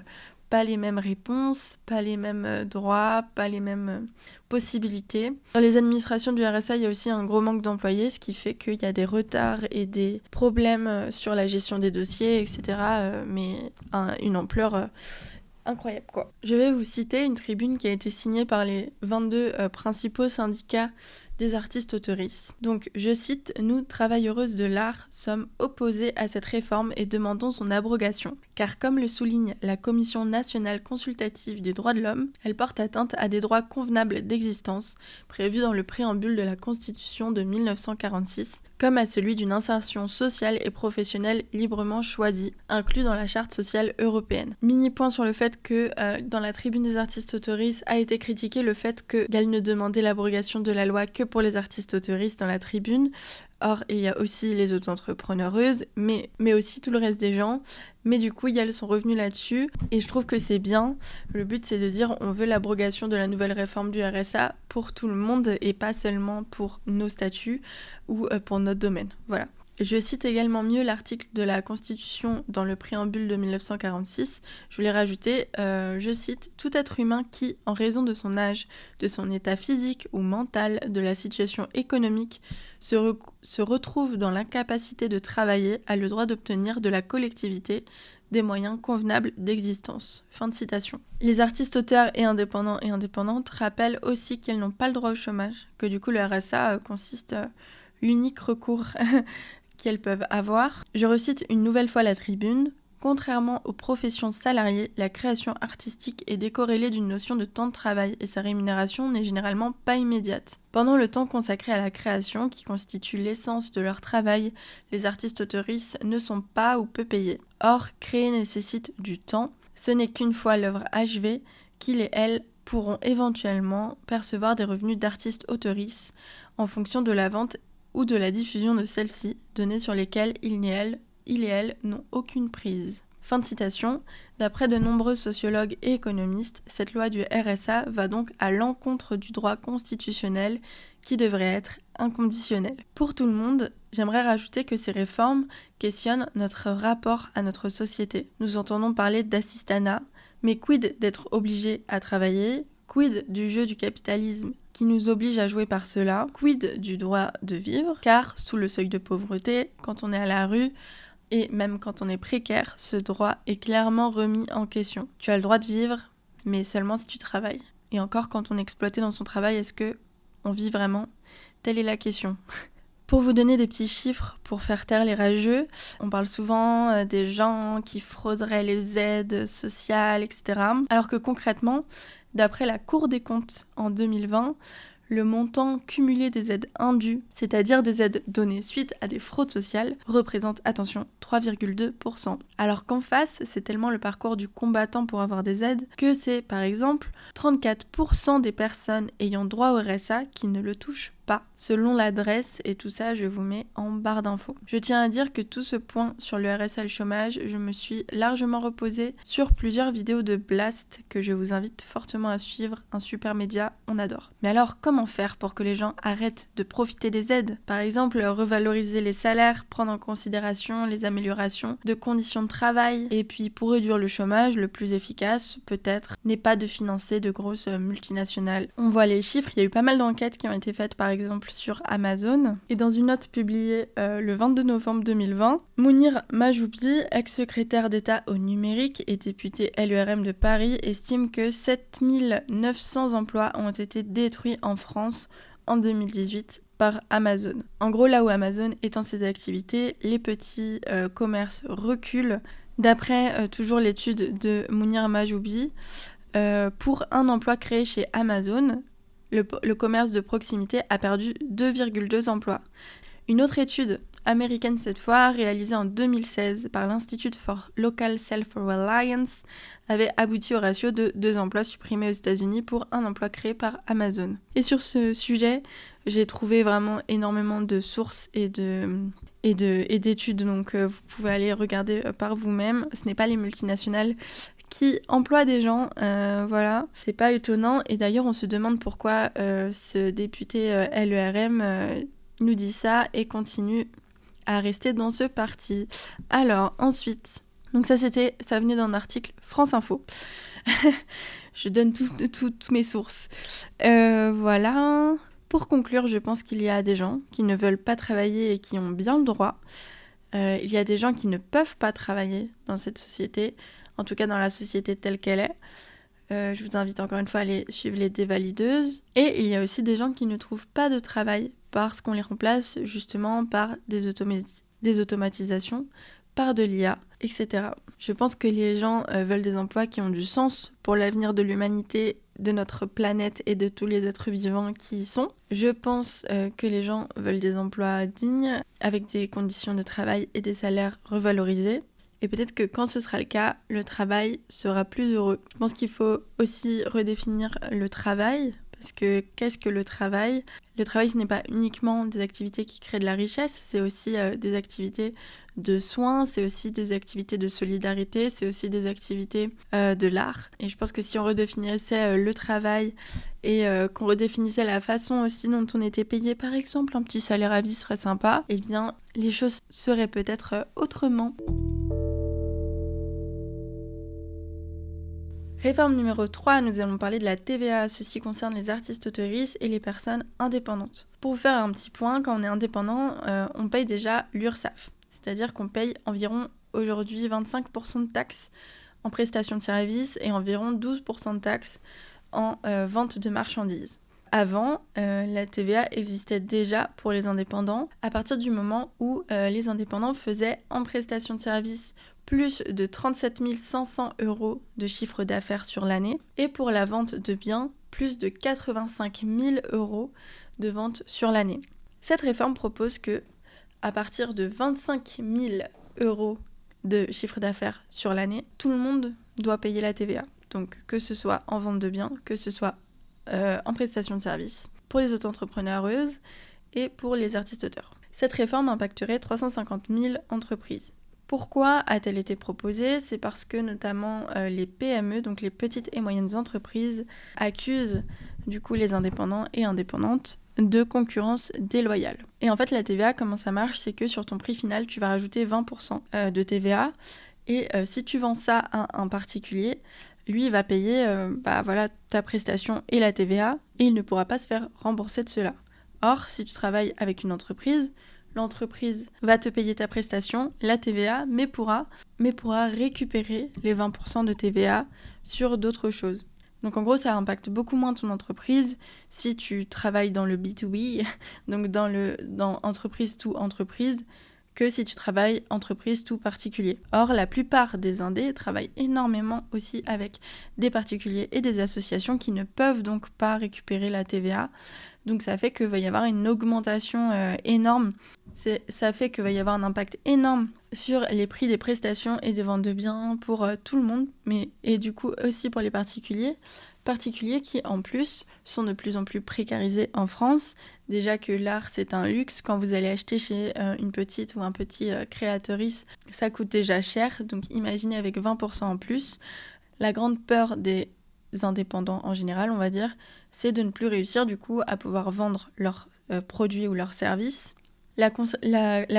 pas les mêmes réponses, pas les mêmes droits, pas les mêmes possibilités. Dans les administrations du RSA, il y a aussi un gros manque d'employés, ce qui fait qu'il y a des retards et des problèmes sur la gestion des dossiers, etc. Mais une ampleur incroyable, quoi. Je vais vous citer une tribune qui a été signée par les 22 principaux syndicats des artistes auteuristes. Donc, je cite, « Nous, travailleuses de l'art, sommes opposés à cette réforme et demandons son abrogation. Car comme le souligne la Commission nationale consultative des droits de l'homme, elle porte atteinte à des droits convenables d'existence prévus dans le préambule de la Constitution de 1946, comme à celui d'une insertion sociale et professionnelle librement choisie, inclus dans la Charte sociale européenne. » Mini point sur le fait que dans la tribune des artistes auteuristes a été critiqué le fait qu'elle ne demandait l'abrogation de la loi que pour les artistes auteuristes dans la tribune. Or, il y a aussi les auto-entrepreneureuses, mais aussi tout le reste des gens. Mais du coup, elles sont revenues là-dessus. Et je trouve que c'est bien. Le but, c'est de dire on veut l'abrogation de la nouvelle réforme du RSA pour tout le monde et pas seulement pour nos statuts ou pour notre domaine. Voilà. Je cite également mieux l'article de la Constitution dans le préambule de 1946. Je voulais rajouter, je cite, « Tout être humain qui, en raison de son âge, de son état physique ou mental, de la situation économique, se retrouve dans l'incapacité de travailler a le droit d'obtenir de la collectivité des moyens convenables d'existence. » Fin de citation. Les artistes auteurs et indépendants et indépendantes rappellent aussi qu'elles n'ont pas le droit au chômage, que du coup le RSA consiste l'unique recours qu'elles peuvent avoir. Je recite une nouvelle fois la tribune. Contrairement aux professions salariées, la création artistique est décorrélée d'une notion de temps de travail et sa rémunération n'est généralement pas immédiate. Pendant le temps consacré à la création, qui constitue l'essence de leur travail, les artistes auteuristes ne sont pas ou peu payés. Or, créer nécessite du temps. Ce n'est qu'une fois l'œuvre achevée qu'ils et elles pourront éventuellement percevoir des revenus d'artistes auteuristes en fonction de la vente ou de la diffusion de celles-ci, données sur lesquelles il et elle n'ont aucune prise. Fin de citation. D'après de nombreux sociologues et économistes, cette loi du RSA va donc à l'encontre du droit constitutionnel qui devrait être inconditionnel. Pour tout le monde, j'aimerais rajouter que ces réformes questionnent notre rapport à notre société. Nous entendons parler d'assistanat, mais quid d'être obligé à travailler ? Quid du jeu du capitalisme qui nous oblige à jouer par cela? Quid du droit de vivre? Car sous le seuil de pauvreté, quand on est à la rue, et même quand on est précaire, ce droit est clairement remis en question. Tu as le droit de vivre, mais seulement si tu travailles. Et encore, quand on est exploité dans son travail, est-ce que on vit vraiment? Telle est la question. Pour vous donner des petits chiffres pour faire taire les rageux, on parle souvent des gens qui frauderaient les aides sociales, etc. Alors que concrètement, d'après la Cour des comptes en 2020, le montant cumulé des aides indues, c'est-à-dire des aides données suite à des fraudes sociales, représente, attention, 3,2%. Alors qu'en face, c'est tellement le parcours du combattant pour avoir des aides que c'est, par exemple, 34% des personnes ayant droit au RSA qui ne le touchent pas, selon l'adresse, et tout ça, je vous mets en barre d'infos. Je tiens à dire que tout ce point sur le RSA et le chômage, je me suis largement reposée sur plusieurs vidéos de Blast que je vous invite fortement à suivre, un super média, on adore. Mais alors, comment faire pour que les gens arrêtent de profiter des aides? Par exemple, revaloriser les salaires, prendre en considération les améliorations de conditions de travail, et puis pour réduire le chômage, le plus efficace, peut-être, n'est pas de financer de grosses multinationales. On voit les chiffres, il y a eu pas mal d'enquêtes qui ont été faites par exemple sur Amazon. Et dans une note publiée le 22 novembre 2020, Mounir Majoubi, ex-secrétaire d'État au numérique et député LERM de Paris, estime que 7900 emplois ont été détruits en France en 2018 par Amazon. En gros, là où Amazon étend ses activités, les petits commerces reculent. D'après toujours l'étude de Mounir Majoubi, pour un emploi créé chez Amazon, le commerce de proximité a perdu 2,2 emplois. Une autre étude, américaine cette fois, réalisée en 2016 par l'Institute for Local Self-Reliance, avait abouti au ratio de 2 emplois supprimés aux États-Unis pour un emploi créé par Amazon. Et sur ce sujet, j'ai trouvé vraiment énormément de sources et d'études, donc vous pouvez aller regarder par vous-même. Ce n'est pas les multinationales qui emploie des gens, voilà, c'est pas étonnant. Et d'ailleurs, on se demande pourquoi ce député LERM nous dit ça et continue à rester dans ce parti. Alors, ensuite, donc ça venait d'un article France Info. Je donne toutes mes sources. Voilà. Pour conclure, je pense qu'il y a des gens qui ne veulent pas travailler et qui ont bien le droit. Il y a des gens qui ne peuvent pas travailler dans cette société, en tout cas dans la société telle qu'elle est. Je vous invite encore une fois à aller suivre les dévalideuses. Et il y a aussi des gens qui ne trouvent pas de travail parce qu'on les remplace justement par des automatisations, par de l'IA, etc. Je pense que les gens veulent des emplois qui ont du sens pour l'avenir de l'humanité, de notre planète et de tous les êtres vivants qui y sont. Je pense que les gens veulent des emplois dignes, avec des conditions de travail et des salaires revalorisés. Et peut-être que quand ce sera le cas, le travail sera plus heureux. Je pense qu'il faut aussi redéfinir le travail, parce que qu'est-ce que le travail ? Le travail, ce n'est pas uniquement des activités qui créent de la richesse, c'est aussi des activités de soins, c'est aussi des activités de solidarité, c'est aussi des activités de l'art. Et je pense que si on redéfinissait le travail et qu'on redéfinissait la façon aussi dont on était payé, par exemple, un petit salaire à vie serait sympa, eh bien, les choses seraient peut-être autrement. Réforme numéro 3, nous allons parler de la TVA. Ceci concerne les artistes-auteuristes et les personnes indépendantes. Pour vous faire un petit point, quand on est indépendant, on paye déjà l'URSSAF. C'est-à-dire qu'on paye environ aujourd'hui 25% de taxes en prestation de services et environ 12% de taxes en vente de marchandises. Avant, la TVA existait déjà pour les indépendants à partir du moment où les indépendants faisaient en prestation de services plus de 37 500 € de chiffre d'affaires sur l'année, et pour la vente de biens, plus de 85 000 € de vente sur l'année. Cette réforme propose que, à partir de 25 000 € de chiffre d'affaires sur l'année, tout le monde doit payer la TVA. Donc que ce soit en vente de biens, que ce soit en prestation de services, pour les auto-entrepreneureuses et pour les artistes-auteurs. Cette réforme impacterait 350 000 entreprises. Pourquoi a-t-elle été proposée ? C'est parce que notamment les PME, donc les petites et moyennes entreprises, accusent du coup les indépendants et indépendantes de concurrence déloyale. Et en fait la TVA, comment ça marche ? C'est que sur ton prix final, tu vas rajouter 20% de TVA, et si tu vends ça à un particulier, lui il va payer ta prestation et la TVA, et il ne pourra pas se faire rembourser de cela. Or, si tu travailles avec une entreprise, l'entreprise va te payer ta prestation, la TVA, mais pourra récupérer les 20% de TVA sur d'autres choses. Donc en gros, ça impacte beaucoup moins ton entreprise si tu travailles dans le B2B, donc dans entreprise to entreprise, que si tu travailles entreprise to particulier. Or, la plupart des indés travaillent énormément aussi avec des particuliers et des associations qui ne peuvent donc pas récupérer la TVA. Donc ça fait qu'il va y avoir une augmentation énorme. Ça fait qu'il va y avoir un impact énorme sur les prix des prestations et des ventes de biens pour tout le monde, et du coup aussi pour les particuliers qui en plus sont de plus en plus précarisés en France. Déjà que l'art c'est un luxe, quand vous allez acheter chez une petite ou un petit créatrice, ça coûte déjà cher, donc imaginez avec 20% en plus. La grande peur des indépendants en général, on va dire, c'est de ne plus réussir du coup à pouvoir vendre leurs produits ou leurs services. La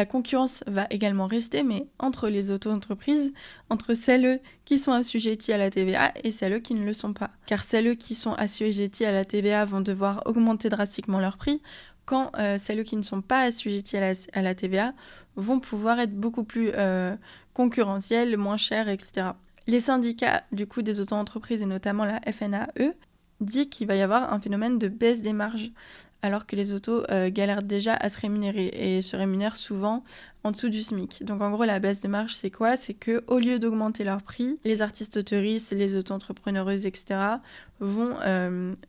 concurrence va également rester, mais entre les auto-entreprises, entre celles qui sont assujetties à la TVA et celles qui ne le sont pas. Car celles qui sont assujetties à la TVA vont devoir augmenter drastiquement leur prix, quand celles qui ne sont pas assujetties à la TVA vont pouvoir être beaucoup plus concurrentielles, moins chères, etc. Les syndicats du coup des auto-entreprises et notamment la FNAE dit qu'il va y avoir un phénomène de baisse des marges, alors que les autos galèrent déjà à se rémunérer et se rémunèrent souvent en dessous du SMIC. Donc en gros, la baisse de marge, c'est quoi ? C'est qu'au lieu d'augmenter leur prix, les artistes autoristes, les auto-entrepreneureuses, etc. vont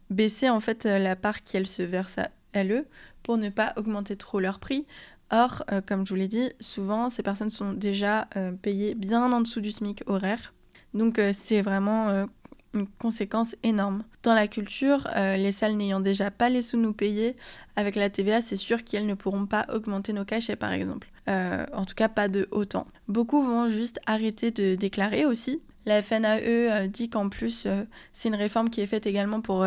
baisser en fait la part qu'elles se versent à elles pour ne pas augmenter trop leur prix. Or, comme je vous l'ai dit, souvent, ces personnes sont déjà payées bien en dessous du SMIC horaire. Donc c'est vraiment une conséquence énorme. Dans la culture, les salles n'ayant déjà pas les sous nous payer, avec la TVA, c'est sûr qu'elles ne pourront pas augmenter nos cachets, par exemple. En tout cas, pas de autant. Beaucoup vont juste arrêter de déclarer aussi. La FNAE dit qu'en plus, c'est une réforme qui est faite également pour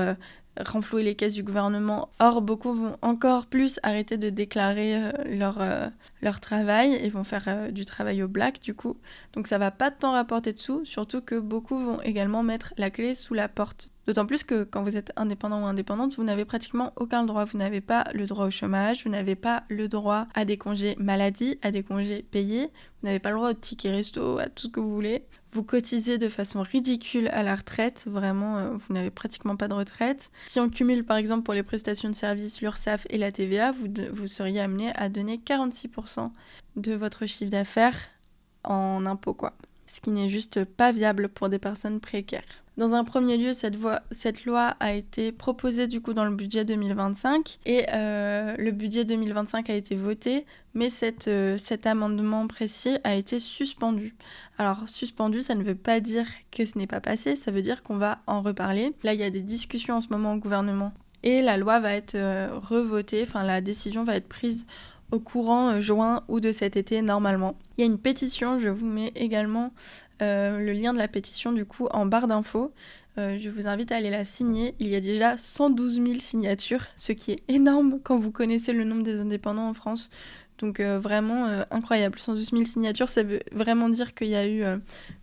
renflouer les caisses du gouvernement. Or, beaucoup vont encore plus arrêter de déclarer leur travail et vont faire du travail au black, du coup. Donc ça va pas tant rapporter de sous, surtout que beaucoup vont également mettre la clé sous la porte. D'autant plus que quand vous êtes indépendant ou indépendante, vous n'avez pratiquement aucun droit. Vous n'avez pas le droit au chômage, vous n'avez pas le droit à des congés maladie, à des congés payés, vous n'avez pas le droit au ticket resto, à tout ce que vous voulez. Vous cotisez de façon ridicule à la retraite, vraiment, vous n'avez pratiquement pas de retraite. Si on cumule par exemple pour les prestations de services, l'URSSAF et la TVA, vous seriez amené à donner 46% de votre chiffre d'affaires en impôts, quoi. Ce qui n'est juste pas viable pour des personnes précaires. Dans un premier lieu, cette loi a été proposée du coup dans le budget 2025 et le budget 2025 a été voté, mais cet amendement précis a été suspendu. Alors suspendu, ça ne veut pas dire que ce n'est pas passé, ça veut dire qu'on va en reparler. Là, il y a des discussions en ce moment au gouvernement et la loi va être revotée, enfin la décision va être prise au courant juin ou de cet été normalement. Il y a une pétition, je vous mets également le lien de la pétition du coup en barre d'infos. Je vous invite à aller la signer. Il y a déjà 112 000 signatures, ce qui est énorme quand vous connaissez le nombre des indépendants en France. Donc vraiment incroyable. 112 000 signatures, ça veut vraiment dire qu'il y a eu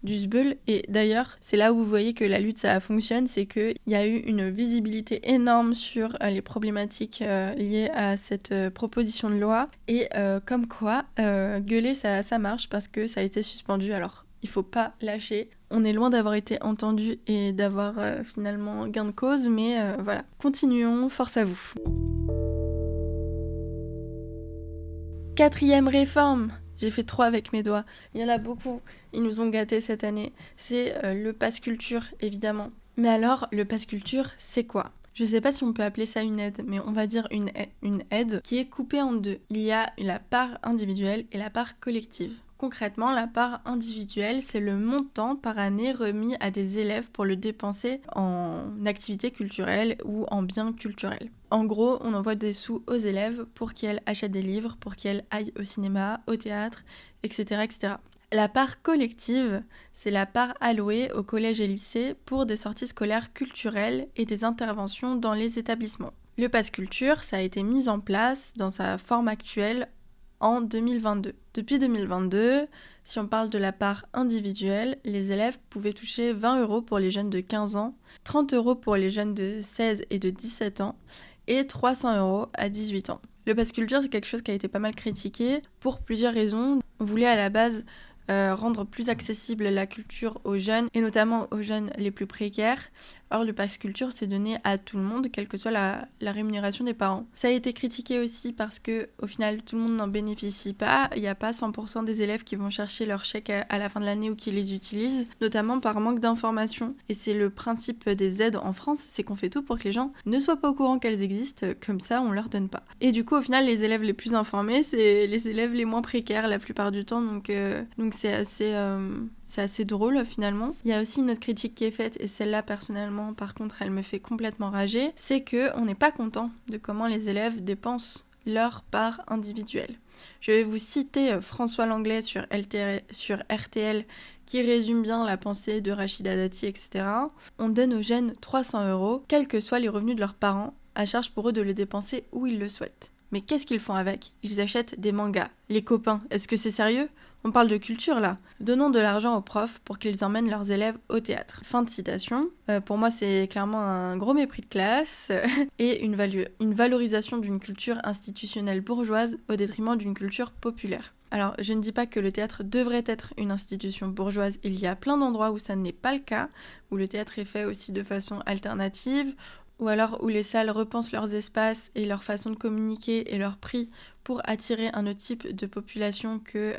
du sbeul. Et d'ailleurs, c'est là où vous voyez que la lutte, ça fonctionne, c'est qu'il y a eu une visibilité énorme sur les problématiques liées à cette proposition de loi. Et comme quoi, gueuler, ça marche parce que ça a été suspendu. Alors, il faut pas lâcher. On est loin d'avoir été entendu et d'avoir finalement gain de cause, mais voilà. Continuons, force à vous. 4e réforme, j'ai fait 3 avec mes doigts, il y en a beaucoup, ils nous ont gâtés cette année, c'est le pass culture évidemment. Mais alors, le pass culture, c'est quoi ? Je sais pas si on peut appeler ça une aide, mais on va dire une aide qui est coupée en deux. Il y a la part individuelle et la part collective. Concrètement, la part individuelle, c'est le montant par année remis à des élèves pour le dépenser en activités culturelles ou en biens culturels. En gros, on envoie des sous aux élèves pour qu'elles achètent des livres, pour qu'elles aillent au cinéma, au théâtre, etc., etc. La part collective, c'est la part allouée aux collèges et lycées pour des sorties scolaires culturelles et des interventions dans les établissements. Le pass culture, ça a été mis en place dans sa forme actuelle en 2022. Depuis 2022, si on parle de la part individuelle, les élèves pouvaient toucher 20 € pour les jeunes de 15 ans, 30 € pour les jeunes de 16 et de 17 ans et 300 € à 18 ans. Le pass culture, c'est quelque chose qui a été pas mal critiqué pour plusieurs raisons. On voulait à la base rendre plus accessible la culture aux jeunes, et notamment aux jeunes les plus précaires. Or, le pass culture, c'est donné à tout le monde, quelle que soit la rémunération des parents. Ça a été critiqué aussi parce que, au final, tout le monde n'en bénéficie pas. Il n'y a pas 100% des élèves qui vont chercher leur chèque à la fin de l'année ou qui les utilisent, notamment par manque d'informations. Et c'est le principe des aides en France, c'est qu'on fait tout pour que les gens ne soient pas au courant qu'elles existent, comme ça on leur donne pas. Et du coup, au final, les élèves les plus informés, c'est les élèves les moins précaires la plupart du temps, donc c'est assez drôle finalement. Il y a aussi une autre critique qui est faite, et celle-là personnellement par contre elle me fait complètement rager, c'est qu'on n'est pas content de comment les élèves dépensent leur part individuelle. Je vais vous citer François Langlais sur RTL qui résume bien la pensée de Rachida Dati, etc. On donne aux jeunes 300 €, quels que soient les revenus de leurs parents, à charge pour eux de les dépenser où ils le souhaitent. Mais qu'est-ce qu'ils font avec ? Ils achètent des mangas. Les copains, est-ce que c'est sérieux ? On parle de culture là. Donnons de l'argent aux profs pour qu'ils emmènent leurs élèves au théâtre. Fin de citation. Pour moi, c'est clairement un gros mépris de classe et une valorisation d'une culture institutionnelle bourgeoise au détriment d'une culture populaire. Alors, je ne dis pas que le théâtre devrait être une institution bourgeoise. Il y a plein d'endroits où ça n'est pas le cas, où le théâtre est fait aussi de façon alternative, ou alors où les salles repensent leurs espaces et leur façon de communiquer et leur prix pour attirer un autre type de population que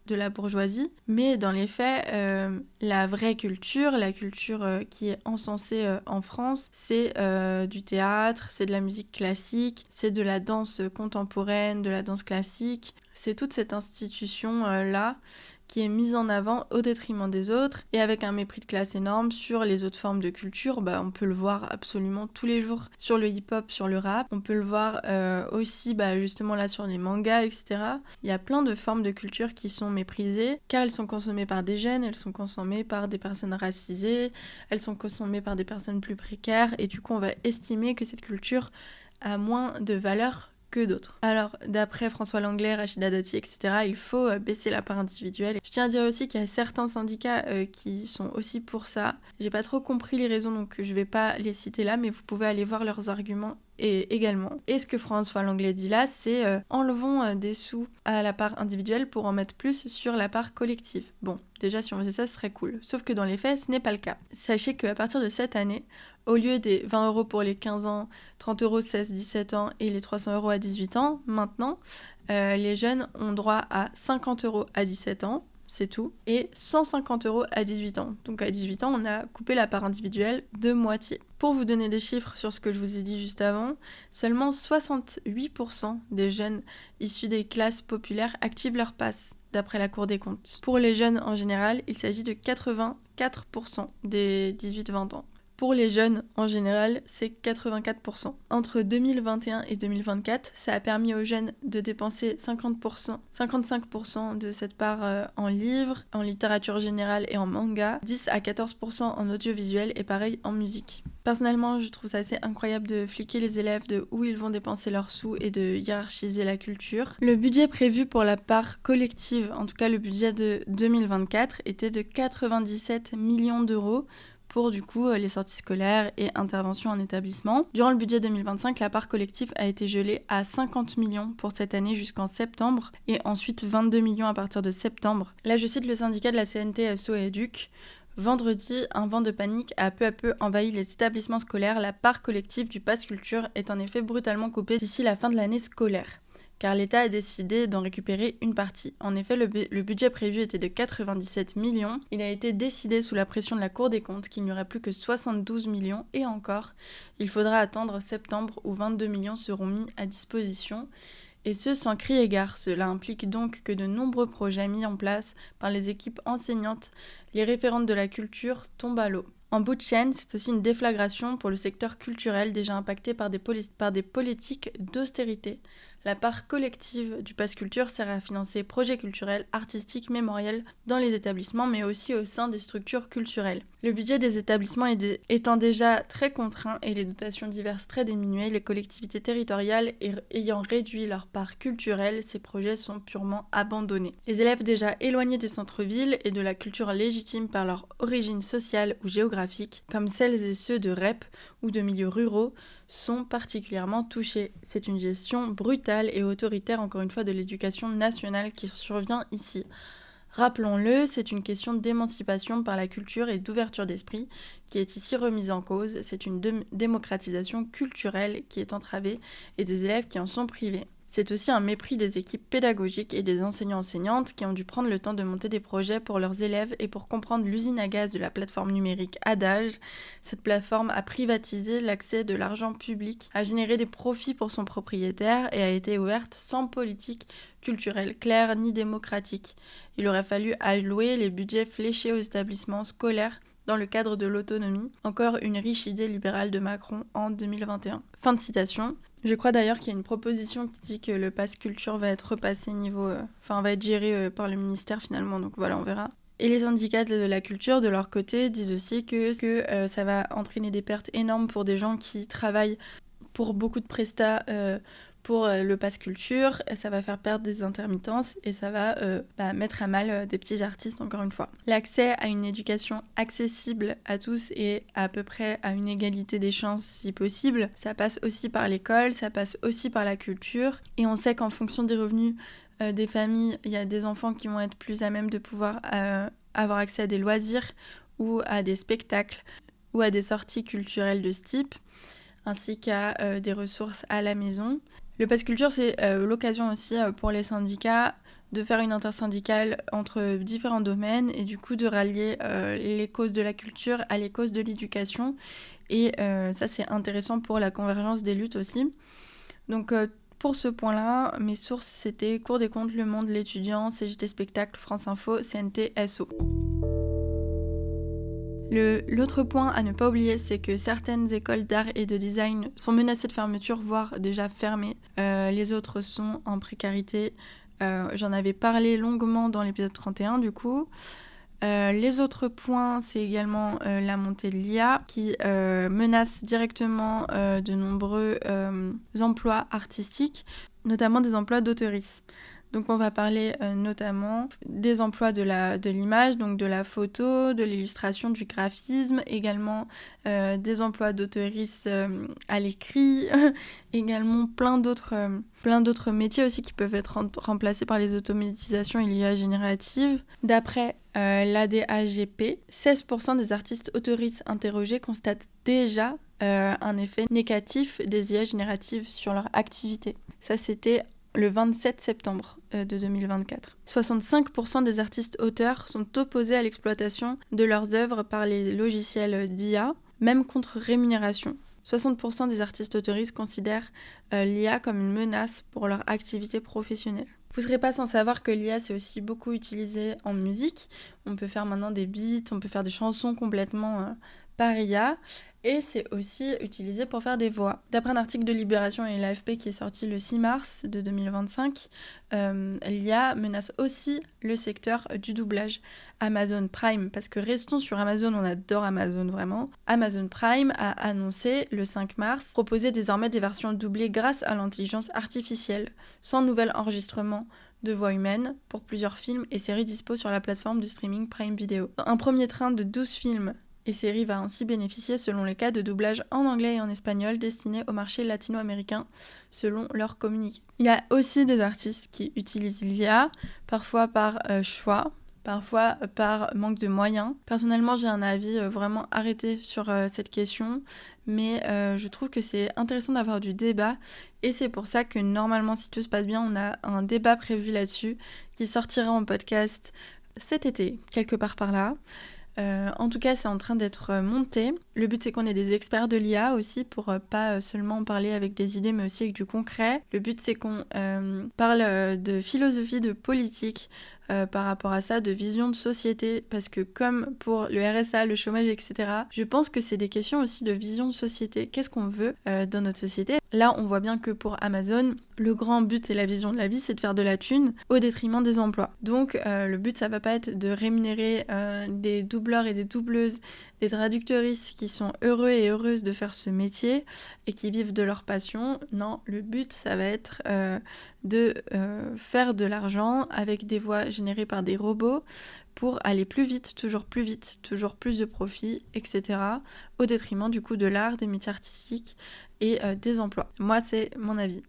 de la bourgeoisie. Mais dans les faits, la vraie culture, la culture qui est encensée en France, c'est du théâtre, c'est de la musique classique, c'est de la danse contemporaine, de la danse classique. C'est toute cette institution-là qui est mise en avant au détriment des autres, et avec un mépris de classe énorme sur les autres formes de culture. On peut le voir absolument tous les jours sur le hip-hop, sur le rap. On peut le voir aussi justement là sur les mangas, etc. Il y a plein de formes de culture qui sont méprisées, car elles sont consommées par des jeunes, elles sont consommées par des personnes racisées, elles sont consommées par des personnes plus précaires, et du coup on va estimer que cette culture a moins de valeur que d'autres. Alors, d'après François Langlais, Rachida Dati, etc., il faut baisser la part individuelle. Je tiens à dire aussi qu'il y a certains syndicats qui sont aussi pour ça. J'ai pas trop compris les raisons, donc je vais pas les citer là, mais vous pouvez aller voir leurs arguments également. Et ce que François Langlais dit là, c'est enlevons des sous à la part individuelle pour en mettre plus sur la part collective. Bon, déjà si on faisait ça, ce serait cool. Sauf que dans les faits, ce n'est pas le cas. Sachez qu'à partir de cette année, au lieu des 20 € pour les 15 ans, 30 € 16-17 ans et les 300 € à 18 ans, maintenant, les jeunes ont droit à 50 € à 17 ans, c'est tout, et 150 € à 18 ans. Donc à 18 ans, on a coupé la part individuelle de moitié. Pour vous donner des chiffres sur ce que je vous ai dit juste avant, seulement 68% des jeunes issus des classes populaires activent leur pass, d'après la Cour des comptes. Pour les jeunes en général, il s'agit de 84% des 18-20 ans. Pour les jeunes, en général, c'est 84%. Entre 2021 et 2024, ça a permis aux jeunes de dépenser 55% de cette part en livres, en littérature générale et en manga, 10 à 14% en audiovisuel et pareil en musique. Personnellement, je trouve ça assez incroyable de fliquer les élèves de où ils vont dépenser leurs sous et de hiérarchiser la culture. Le budget prévu pour la part collective, en tout cas le budget de 2024, était de 97 millions d'euros, pour du coup les sorties scolaires et interventions en établissement. Durant le budget 2025, la part collective a été gelée à 50 millions pour cette année jusqu'en septembre, et ensuite 22 millions à partir de septembre. Là, je cite le syndicat de la CNT SO-Éduc. Vendredi, un vent de panique a peu à peu envahi les établissements scolaires. La part collective du pass culture est en effet brutalement coupée d'ici la fin de l'année scolaire, car l'État a décidé d'en récupérer une partie. En effet, le budget prévu était de 97 millions. Il a été décidé sous la pression de la Cour des comptes qu'il n'y aurait plus que 72 millions, et encore, il faudra attendre septembre où 22 millions seront mis à disposition. Et ce, sans crier gare. Cela implique donc que de nombreux projets mis en place par les équipes enseignantes, les référentes de la culture, tombent à l'eau. En bout de chaîne, c'est aussi une déflagration pour le secteur culturel déjà impacté par des politiques d'austérité. La part collective du pass culture sert à financer projets culturels, artistiques, mémoriels dans les établissements, mais aussi au sein des structures culturelles. Le budget des établissements étant déjà très contraint et les dotations diverses très diminuées, les collectivités territoriales ayant réduit leur part culturelle, ces projets sont purement abandonnés. Les élèves déjà éloignés des centres-villes et de la culture légitime par leur origine sociale ou géographique, comme celles et ceux de REP ou de milieux ruraux, sont particulièrement touchés. C'est une gestion brutale et autoritaire, encore une fois, de l'éducation nationale qui survient ici. Rappelons-le, c'est une question d'émancipation par la culture et d'ouverture d'esprit qui est ici remise en cause. C'est une démocratisation culturelle qui est entravée et des élèves qui en sont privés. C'est aussi un mépris des équipes pédagogiques et des enseignants-enseignantes qui ont dû prendre le temps de monter des projets pour leurs élèves et pour comprendre l'usine à gaz de la plateforme numérique Adage. Cette plateforme a privatisé l'accès de l'argent public, a généré des profits pour son propriétaire et a été ouverte sans politique culturelle claire ni démocratique. Il aurait fallu allouer les budgets fléchés aux établissements scolaires dans le cadre de l'autonomie, encore une riche idée libérale de Macron en 2021. Fin de citation. Je crois d'ailleurs qu'il y a une proposition qui dit que le pass culture va être repassé va être géré par le ministère finalement, donc voilà, on verra. Et les syndicats de la culture, de leur côté, disent aussi que ça va entraîner des pertes énormes pour des gens qui travaillent pour beaucoup de prestats pour le pass culture, ça va faire perdre des intermittences et ça va mettre à mal des petits artistes encore une fois. L'accès à une éducation accessible à tous et à peu près à une égalité des chances si possible, ça passe aussi par l'école, ça passe aussi par la culture et on sait qu'en fonction des revenus des familles, il y a des enfants qui vont être plus à même de pouvoir avoir accès à des loisirs ou à des spectacles ou à des sorties culturelles de ce type, ainsi qu'à des ressources à la maison. Le pass culture, c'est l'occasion aussi pour les syndicats de faire une intersyndicale entre différents domaines et du coup de rallier les causes de la culture à les causes de l'éducation. Et ça, c'est intéressant pour la convergence des luttes aussi. Donc, pour ce point-là, mes sources, c'était Cour des comptes, Le Monde, L'Étudiant, CGT Spectacle, France Info, CNT, SO. L'autre point à ne pas oublier, c'est que certaines écoles d'art et de design sont menacées de fermeture, voire déjà fermées. Les autres sont en précarité. J'en avais parlé longuement dans l'épisode 31 du coup. Les autres points, c'est également la montée de l'IA qui menace directement de nombreux emplois artistiques, notamment des emplois d'auteuristes. Donc on va parler notamment des emplois de l'image, donc de la photo, de l'illustration, du graphisme, également des emplois d'auteuristes à l'écrit, également plein d'autres métiers aussi qui peuvent être remplacés par les automatisations et l'IA générative. D'après l'ADAGP, 16% des artistes autoristes interrogés constatent déjà un effet négatif des IA génératives sur leur activité. Ça, c'était le 27 septembre de 2024. 65% des artistes auteurs sont opposés à l'exploitation de leurs œuvres par les logiciels d'IA, même contre rémunération. 60% des artistes autoristes considèrent l'IA comme une menace pour leur activité professionnelle. Vous ne serez pas sans savoir que l'IA c'est aussi beaucoup utilisé en musique. On peut faire maintenant des beats, on peut faire des chansons complètement par IA. Et c'est aussi utilisé pour faire des voix. D'après un article de Libération et l'AFP qui est sorti le 6 mars de 2025, l'IA menace aussi le secteur du doublage. Amazon Prime, parce que restons sur Amazon, on adore Amazon vraiment. Amazon Prime a annoncé le 5 mars proposer désormais des versions doublées grâce à l'intelligence artificielle, sans nouvel enregistrement de voix humaine pour plusieurs films et séries dispo sur la plateforme de streaming Prime Video. Un premier train de 12 films et série va ainsi bénéficier selon les cas de doublage en anglais et en espagnol destinés au marché latino-américain selon leur communiqué. Il y a aussi des artistes qui utilisent l'IA, parfois par choix, parfois par manque de moyens. Personnellement, j'ai un avis vraiment arrêté sur cette question, mais je trouve que c'est intéressant d'avoir du débat et c'est pour ça que normalement, si tout se passe bien, on a un débat prévu là-dessus qui sortira en podcast cet été, quelque part par là. En tout cas, c'est en train d'être monté. Le but, c'est qu'on ait des experts de l'IA aussi pour pas seulement parler avec des idées, mais aussi avec du concret. Le but, c'est qu'on parle de philosophie, de politique par rapport à ça, de vision de société, parce que comme pour le RSA, le chômage, etc., je pense que c'est des questions aussi de vision de société. Qu'est-ce qu'on veut dans notre société ? Là, on voit bien que pour Amazon, le grand but et la vision de la vie, c'est de faire de la thune au détriment des emplois. Donc, le but, ça va pas être de rémunérer des doubleurs et des doubleuses, des traducteuristes qui sont heureux et heureuses de faire ce métier et qui vivent de leur passion. Non, le but, ça va être de faire de l'argent avec des voix générées par des robots pour aller plus vite, toujours plus de profit, etc. au détriment du coup de l'art, des métiers artistiques et des emplois. Moi, c'est mon avis.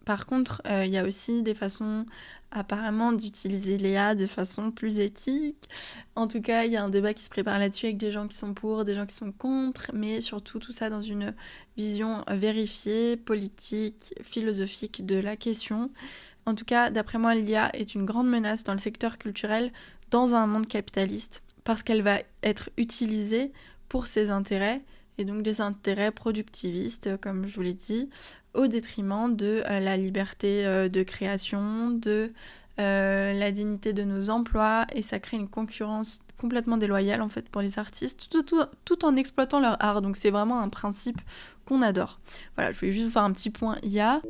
Par contre, il y a aussi des façons apparemment d'utiliser l'IA de façon plus éthique. En tout cas, il y a un débat qui se prépare là-dessus avec des gens qui sont pour, des gens qui sont contre, mais surtout tout ça dans une vision vérifiée, politique, philosophique de la question. En tout cas, d'après moi, l'IA est une grande menace dans le secteur culturel dans un monde capitaliste parce qu'elle va être utilisée pour ses intérêts et donc des intérêts productivistes, comme je vous l'ai dit, au détriment de la liberté de création, de la dignité de nos emplois, et ça crée une concurrence complètement déloyale en fait pour les artistes, tout en exploitant leur art. Donc c'est vraiment un principe qu'on adore. Voilà, je voulais juste vous faire un petit point IA.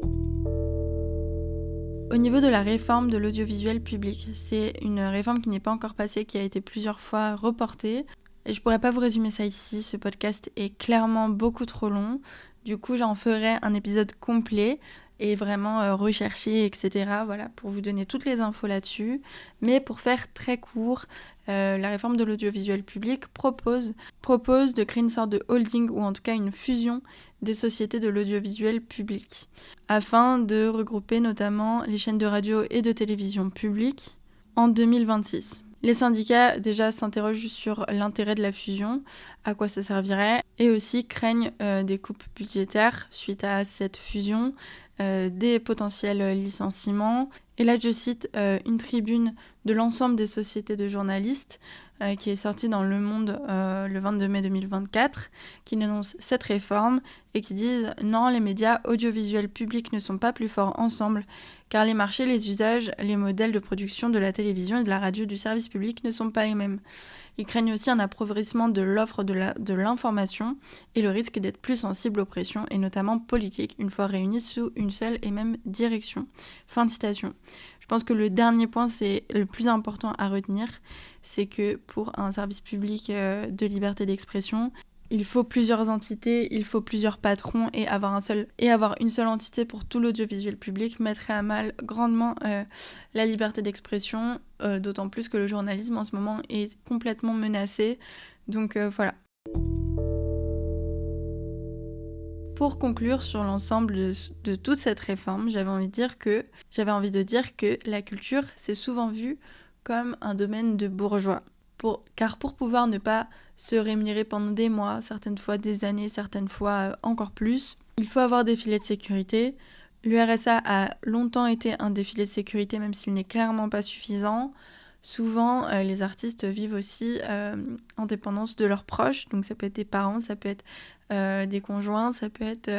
Au niveau de la réforme de l'audiovisuel public, c'est une réforme qui n'est pas encore passée, qui a été plusieurs fois reportée. Et je pourrais pas vous résumer ça ici, ce podcast est clairement beaucoup trop long. Du coup, j'en ferai un épisode complet et vraiment recherché, etc. Voilà, pour vous donner toutes les infos là-dessus. Mais pour faire très court, la réforme de l'audiovisuel public propose de créer une sorte de holding, ou en tout cas une fusion des sociétés de l'audiovisuel public, afin de regrouper notamment les chaînes de radio et de télévision publiques en 2026. Les syndicats déjà s'interrogent sur l'intérêt de la fusion, à quoi ça servirait, et aussi craignent des coupes budgétaires suite à cette fusion, des potentiels licenciements. Et là, je cite une tribune de l'ensemble des sociétés de journalistes qui est sortie dans Le Monde le 22 mai 2024, qui dénonce cette réforme et qui disent « Non, les médias audiovisuels publics ne sont pas plus forts ensemble, car les marchés, les usages, les modèles de production de la télévision et de la radio du service public ne sont pas les mêmes. » Ils craignent aussi un appauvrissement de l'offre de l'information et le risque d'être plus sensible aux pressions, et notamment politiques, une fois réunis sous une seule et même direction. Fin de citation. Je pense que le dernier point, c'est le plus important à retenir, c'est que pour un service public de liberté d'expression, il faut plusieurs entités, il faut plusieurs patrons, et avoir une seule entité pour tout l'audiovisuel public mettrait à mal grandement la liberté d'expression, d'autant plus que le journalisme en ce moment est complètement menacé. Donc voilà. Pour conclure sur l'ensemble de toute cette réforme, j'avais envie de dire que la culture, c'est souvent vu comme un domaine de bourgeois. Car pour pouvoir ne pas se rémunérer pendant des mois, certaines fois des années, certaines fois encore plus, il faut avoir des filets de sécurité. Le RSA a longtemps été un des filets de sécurité, même s'il n'est clairement pas suffisant. Souvent, les artistes vivent aussi en dépendance de leurs proches, donc ça peut être des parents, ça peut être des conjoints, ça peut être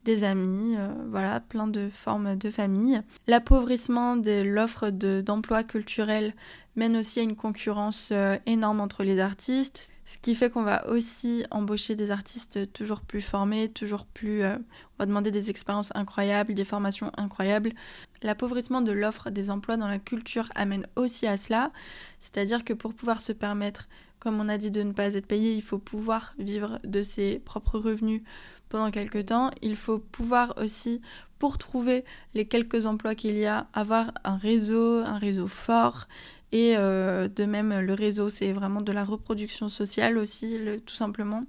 des amis, voilà, plein de formes de famille. L'appauvrissement de l'offre d'emploi culturel mène aussi à une concurrence énorme entre les artistes, ce qui fait qu'on va aussi embaucher des artistes toujours plus formés, toujours plus... on va demander des expériences incroyables, des formations incroyables. L'appauvrissement de l'offre des emplois dans la culture amène aussi à cela, c'est-à-dire que pour pouvoir se permettre, comme on a dit, de ne pas être payé, il faut pouvoir vivre de ses propres revenus pendant quelques temps. Il faut pouvoir aussi, pour trouver les quelques emplois qu'il y a, avoir un réseau fort. Et de même, le réseau, c'est vraiment de la reproduction sociale aussi, tout simplement.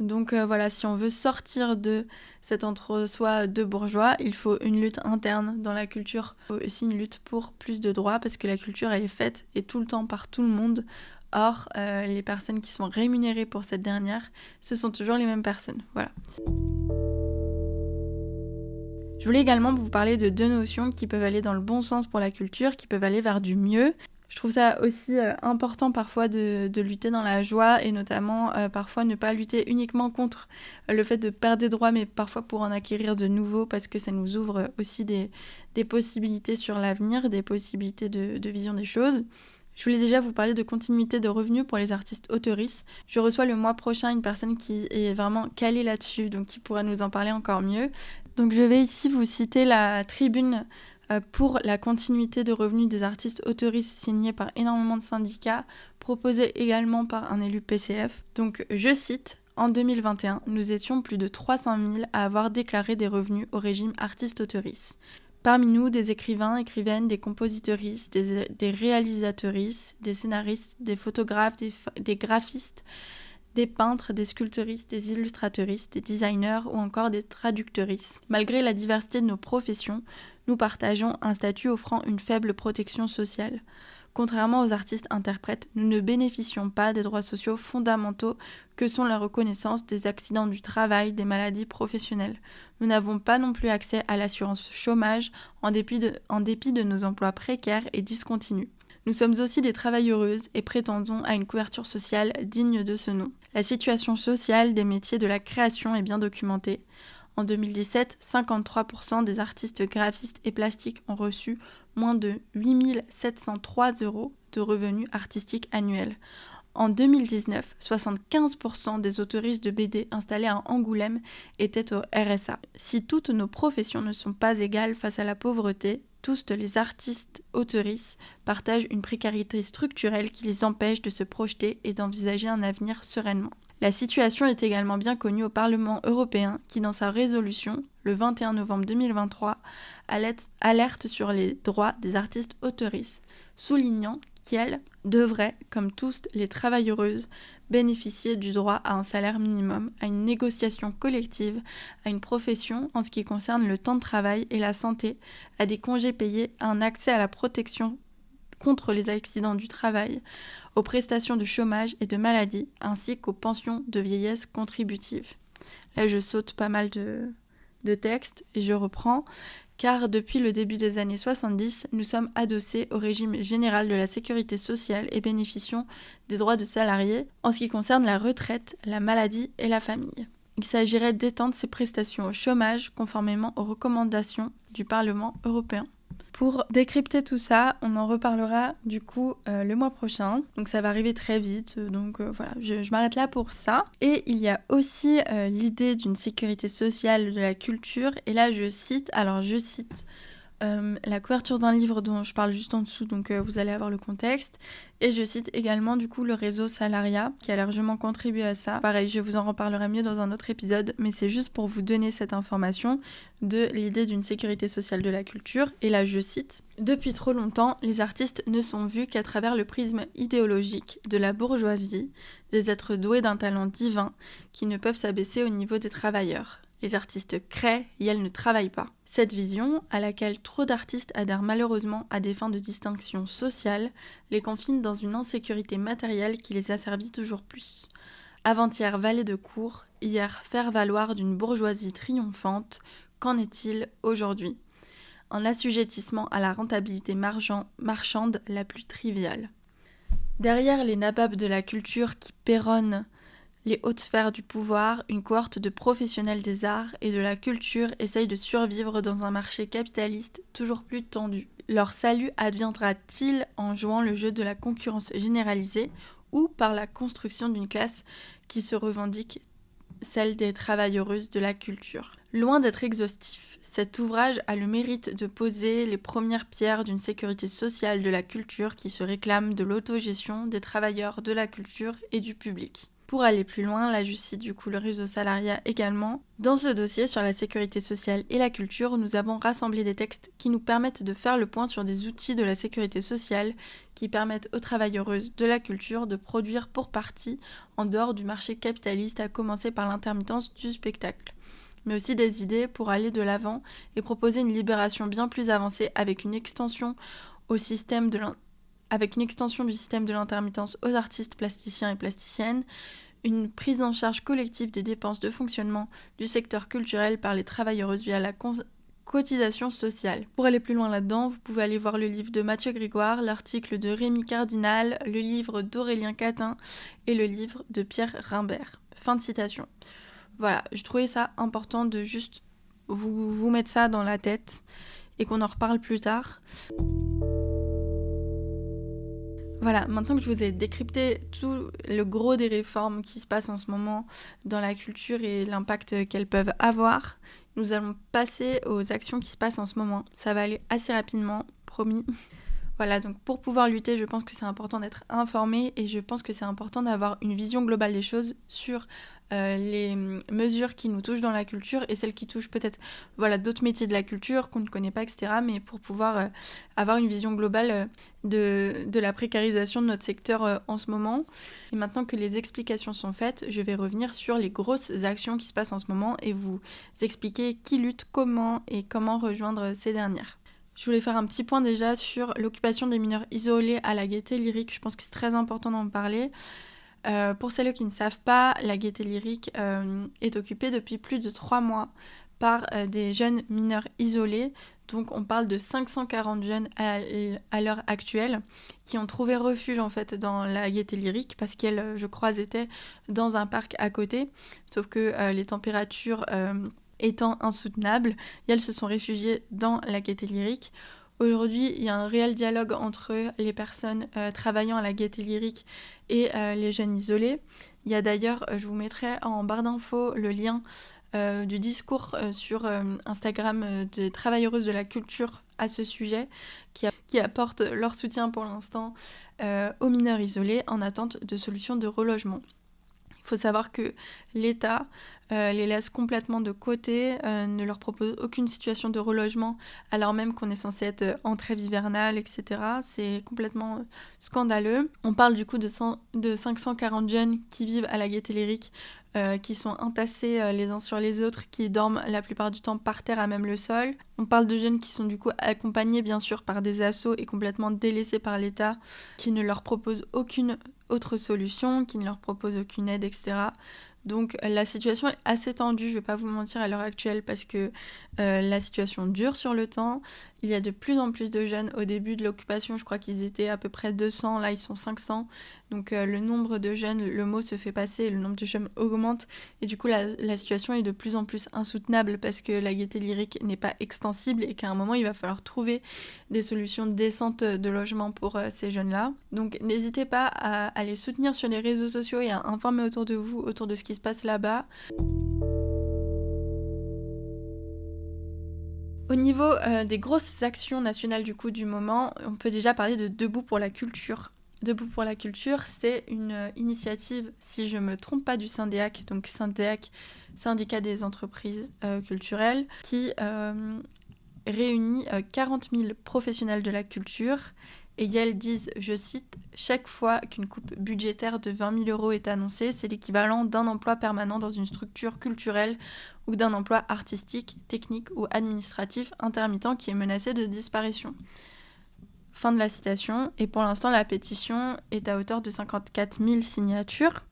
Donc voilà, si on veut sortir de cet entre-soi de bourgeois, il faut une lutte interne dans la culture. Il faut aussi une lutte pour plus de droits, parce que la culture, elle est faite et tout le temps par tout le monde. Or, les personnes qui sont rémunérées pour cette dernière, ce sont toujours les mêmes personnes. Voilà. Je voulais également vous parler de deux notions qui peuvent aller dans le bon sens pour la culture, qui peuvent aller vers du mieux. Je trouve ça aussi important parfois de lutter dans la joie, et notamment parfois ne pas lutter uniquement contre le fait de perdre des droits, mais parfois pour en acquérir de nouveaux, parce que ça nous ouvre aussi des possibilités sur l'avenir, des possibilités de vision des choses. Je voulais déjà vous parler de continuité de revenus pour les artistes auteuristes. Je reçois le mois prochain une personne qui est vraiment calée là-dessus, donc qui pourra nous en parler encore mieux. Donc je vais ici vous citer la tribune pour la continuité de revenus des artistes auteuristes signée par énormément de syndicats, proposée également par un élu PCF. Donc je cite: « En 2021, nous étions plus de 300 000 à avoir déclaré des revenus au régime artistes-auteuristes. Parmi nous, des écrivains, écrivaines, des compositeuristes, des réalisateuristes, des scénaristes, des photographes, des graphistes, des peintres, des sculpteuristes, des illustrateuristes, des designers ou encore des traducteuristes. Malgré la diversité de nos professions, nous partageons un statut offrant une faible protection sociale. Contrairement aux artistes-interprètes, nous ne bénéficions pas des droits sociaux fondamentaux que sont la reconnaissance des accidents du travail, des maladies professionnelles. Nous n'avons pas non plus accès à l'assurance chômage en dépit de nos emplois précaires et discontinus. Nous sommes aussi des travailleuses et prétendons à une couverture sociale digne de ce nom. La situation sociale des métiers de la création est bien documentée. En 2017, 53% des artistes graphistes et plastiques ont reçu moins de 8 703 € de revenus artistiques annuels. En 2019, 75% des autoristes de BD installés à Angoulême étaient au RSA. Si toutes nos professions ne sont pas égales face à la pauvreté, tous les artistes autoristes partagent une précarité structurelle qui les empêche de se projeter et d'envisager un avenir sereinement. La situation est également bien connue au Parlement européen qui, dans sa résolution, le 21 novembre 2023, alerte sur les droits des artistes autoristes, soulignant qu'elles devraient, comme tous les travailleuses, bénéficier du droit à un salaire minimum, à une négociation collective, à une profession en ce qui concerne le temps de travail et la santé, à des congés payés, à un accès à la protection contre les accidents du travail, aux prestations de chômage et de maladie, ainsi qu'aux pensions de vieillesse contributives. Là, je saute pas mal de textes et je reprends, car depuis le début des années 70, nous sommes adossés au régime général de la sécurité sociale et bénéficions des droits de salariés en ce qui concerne la retraite, la maladie et la famille. Il s'agirait d'étendre ces prestations au chômage conformément aux recommandations du Parlement européen. Pour décrypter tout ça, on en reparlera du coup le mois prochain. Donc ça va arriver très vite, donc voilà, je m'arrête là pour ça. Et il y a aussi l'idée d'une sécurité sociale de la culture. Et là je cite la couverture d'un livre dont je parle juste en dessous, donc vous allez avoir le contexte. Et je cite également du coup le réseau Salariat qui a largement contribué à ça. Pareil, je vous en reparlerai mieux dans un autre épisode, mais c'est juste pour vous donner cette information de l'idée d'une sécurité sociale de la culture. Et là je cite: « Depuis trop longtemps, les artistes ne sont vus qu'à travers le prisme idéologique de la bourgeoisie, des êtres doués d'un talent divin qui ne peuvent s'abaisser au niveau des travailleurs. Les artistes créent et elles ne travaillent pas. » Cette vision, à laquelle trop d'artistes adhèrent malheureusement à des fins de distinction sociale, les confine dans une insécurité matérielle qui les asservit toujours plus. Avant-hier valet de cour, hier faire-valoir d'une bourgeoisie triomphante, qu'en est-il aujourd'hui ? Un assujettissement à la rentabilité marchande la plus triviale. Derrière les nababs de la culture qui péronnent les hautes sphères du pouvoir, une cohorte de professionnels des arts et de la culture essaye de survivre dans un marché capitaliste toujours plus tendu. Leur salut adviendra-t-il en jouant le jeu de la concurrence généralisée ou par la construction d'une classe qui se revendique celle des travailleuses de la culture ? Loin d'être exhaustif, cet ouvrage a le mérite de poser les premières pierres d'une sécurité sociale de la culture qui se réclame de l'autogestion des travailleurs de la culture et du public. Pour aller plus loin, là je cite du coup le réseau Salariat également. Dans ce dossier sur la sécurité sociale et la culture, nous avons rassemblé des textes qui nous permettent de faire le point sur des outils de la sécurité sociale qui permettent aux travailleuses de la culture de produire pour partie en dehors du marché capitaliste, à commencer par l'intermittence du spectacle. Mais aussi des idées pour aller de l'avant et proposer une libération bien plus avancée avec une extension du système de l'intermittence aux artistes plasticiens et plasticiennes, une prise en charge collective des dépenses de fonctionnement du secteur culturel par les travailleuses via la cotisation sociale. Pour aller plus loin là-dedans, vous pouvez aller voir le livre de Mathieu Grégoire, l'article de Rémi Cardinal, le livre d'Aurélien Catin et le livre de Pierre Rimbert. Fin de citation. Voilà, je trouvais ça important de juste vous mettre ça dans la tête et qu'on en reparle plus tard. Voilà, maintenant que je vous ai décrypté tout le gros des réformes qui se passent en ce moment dans la culture et l'impact qu'elles peuvent avoir, nous allons passer aux actions qui se passent en ce moment. Ça va aller assez rapidement, promis. Voilà, donc pour pouvoir lutter, je pense que c'est important d'être informé et je pense que c'est important d'avoir une vision globale des choses sur les mesures qui nous touchent dans la culture et celles qui touchent peut-être d'autres métiers de la culture qu'on ne connaît pas, etc. Mais pour pouvoir avoir une vision globale de la précarisation de notre secteur en ce moment. Et maintenant que les explications sont faites, je vais revenir sur les grosses actions qui se passent en ce moment et vous expliquer qui lutte, comment et comment rejoindre ces dernières. Je voulais faire un petit point déjà sur l'occupation des mineurs isolés à la Gaîté Lyrique. Je pense que c'est très important d'en parler. Pour celles qui ne savent pas, la Gaîté Lyrique est occupée depuis plus de 3 mois par des jeunes mineurs isolés. Donc on parle de 540 jeunes à l'heure actuelle qui ont trouvé refuge en fait dans la Gaîté Lyrique parce qu'elles, je crois, étaient dans un parc à côté. Sauf que les températures étant insoutenables, et elles se sont réfugiées dans la Gaîté Lyrique. Aujourd'hui, il y a un réel dialogue entre les personnes travaillant à la Gaîté Lyrique et les jeunes isolés. Il y a d'ailleurs, je vous mettrai en barre d'infos le lien du discours sur Instagram des travailleuses de la culture à ce sujet, qui apportent leur soutien pour l'instant aux mineurs isolés en attente de solutions de relogement. Il faut savoir que l'État les laisse complètement de côté, ne leur propose aucune situation de relogement alors même qu'on est censé être en trêve hivernale, etc. C'est complètement scandaleux. On parle du coup de 540 jeunes qui vivent à la Gaîté Lyrique, qui sont entassés les uns sur les autres, qui dorment la plupart du temps par terre à même le sol. On parle de jeunes qui sont du coup accompagnés bien sûr par des assos et complètement délaissés par l'État, qui ne leur propose aucune autre solution, qui ne leur propose aucune aide, etc. Donc la situation est assez tendue, je vais pas vous mentir à l'heure actuelle, parce que la situation dure sur le temps. Il y a de plus en plus de jeunes. Au début de l'occupation, je crois qu'ils étaient à peu près 200, là ils sont 500. Donc le nombre de jeunes, le mot se fait passer, le nombre de jeunes augmente. Et du coup la situation est de plus en plus insoutenable parce que la Gaîté Lyrique n'est pas extensible et qu'à un moment il va falloir trouver des solutions décentes de logement pour ces jeunes-là. Donc n'hésitez pas à les soutenir sur les réseaux sociaux et à informer autour de vous, autour de ce qui se passe là-bas. Au niveau des grosses actions nationales du coup du moment, on peut déjà parler de Debout pour la culture. Debout pour la culture, c'est une initiative, si je ne me trompe pas, du Syndeac, donc Syndeac, syndicat des entreprises culturelles, qui réunit 40 000 professionnels de la culture. Et elles disent, je cite, « Chaque fois qu'une coupe budgétaire de 20 000 € est annoncée, c'est l'équivalent d'un emploi permanent dans une structure culturelle ou d'un emploi artistique, technique ou administratif intermittent qui est menacé de disparition. » Fin de la citation. Et pour l'instant, la pétition est à hauteur de 54 000 signatures.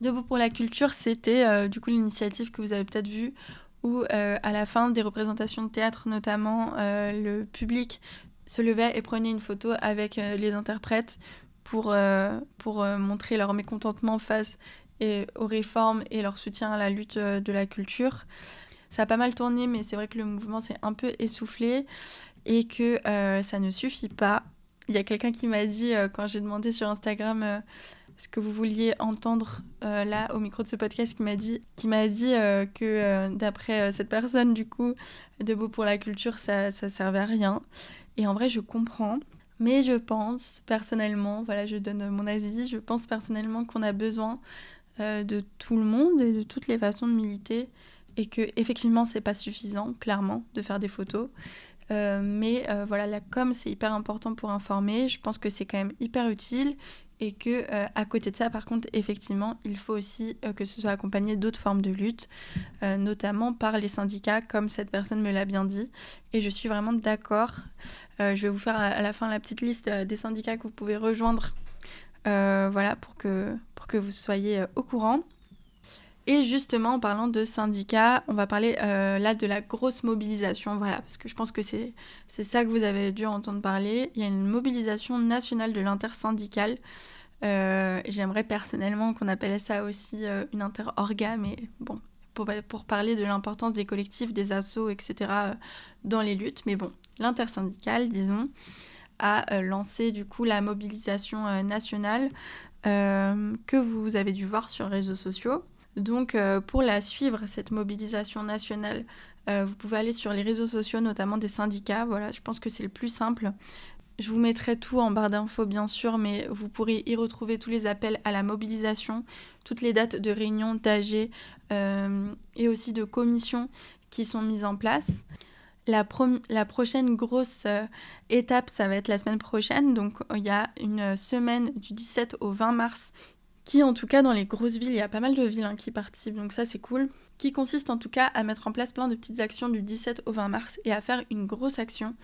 Debout pour la culture, c'était du coup l'initiative que vous avez peut-être vue où à la fin des représentations de théâtre notamment, le public se levait et prenait une photo avec les interprètes pour montrer leur mécontentement face aux réformes et leur soutien à la lutte de la culture. Ça a pas mal tourné, mais c'est vrai que le mouvement s'est un peu essoufflé et que ça ne suffit pas. Il y a quelqu'un qui m'a dit, quand j'ai demandé sur Instagram ce que vous vouliez entendre là au micro de ce podcast, qui m'a dit que d'après cette personne, du coup, Debout pour la culture, ça servait à rien. Et en vrai, je comprends. Mais je pense personnellement, voilà, je donne mon avis, je pense personnellement qu'on a besoin de tout le monde et de toutes les façons de militer. Et que effectivement, c'est pas suffisant, clairement, de faire des photos. Mais voilà, la com, c'est hyper important pour informer. Je pense que c'est quand même hyper utile. Et que à côté de ça, par contre, effectivement, il faut aussi que ce soit accompagné d'autres formes de lutte, notamment par les syndicats, comme cette personne me l'a bien dit. Et je suis vraiment d'accord. Je vais vous faire à la fin la petite liste des syndicats que vous pouvez rejoindre, voilà, pour que vous soyez au courant. Et justement, en parlant de syndicats, on va parler là de la grosse mobilisation, voilà, parce que je pense que c'est ça que vous avez dû entendre parler. Il y a une mobilisation nationale de l'intersyndicale. J'aimerais personnellement qu'on appelle ça aussi une interorga, mais bon, pour parler de l'importance des collectifs, des assos, etc. Dans les luttes. Mais bon, l'intersyndicale, disons, a lancé du coup la mobilisation nationale que vous avez dû voir sur les réseaux sociaux. Donc pour la suivre, cette mobilisation nationale, vous pouvez aller sur les réseaux sociaux, notamment des syndicats. Voilà, je pense que c'est le plus simple. Je vous mettrai tout en barre d'infos bien sûr, mais vous pourrez y retrouver tous les appels à la mobilisation, toutes les dates de réunions, d'AG et aussi de commissions qui sont mises en place. La prochaine grosse étape, ça va être la semaine prochaine. Donc, il y a une semaine du 17 au 20 mars qui, en tout cas, dans les grosses villes, il y a pas mal de villes qui participent, donc ça, c'est cool. Qui consiste en tout cas à mettre en place plein de petites actions du 17 au 20 mars et à faire une grosse action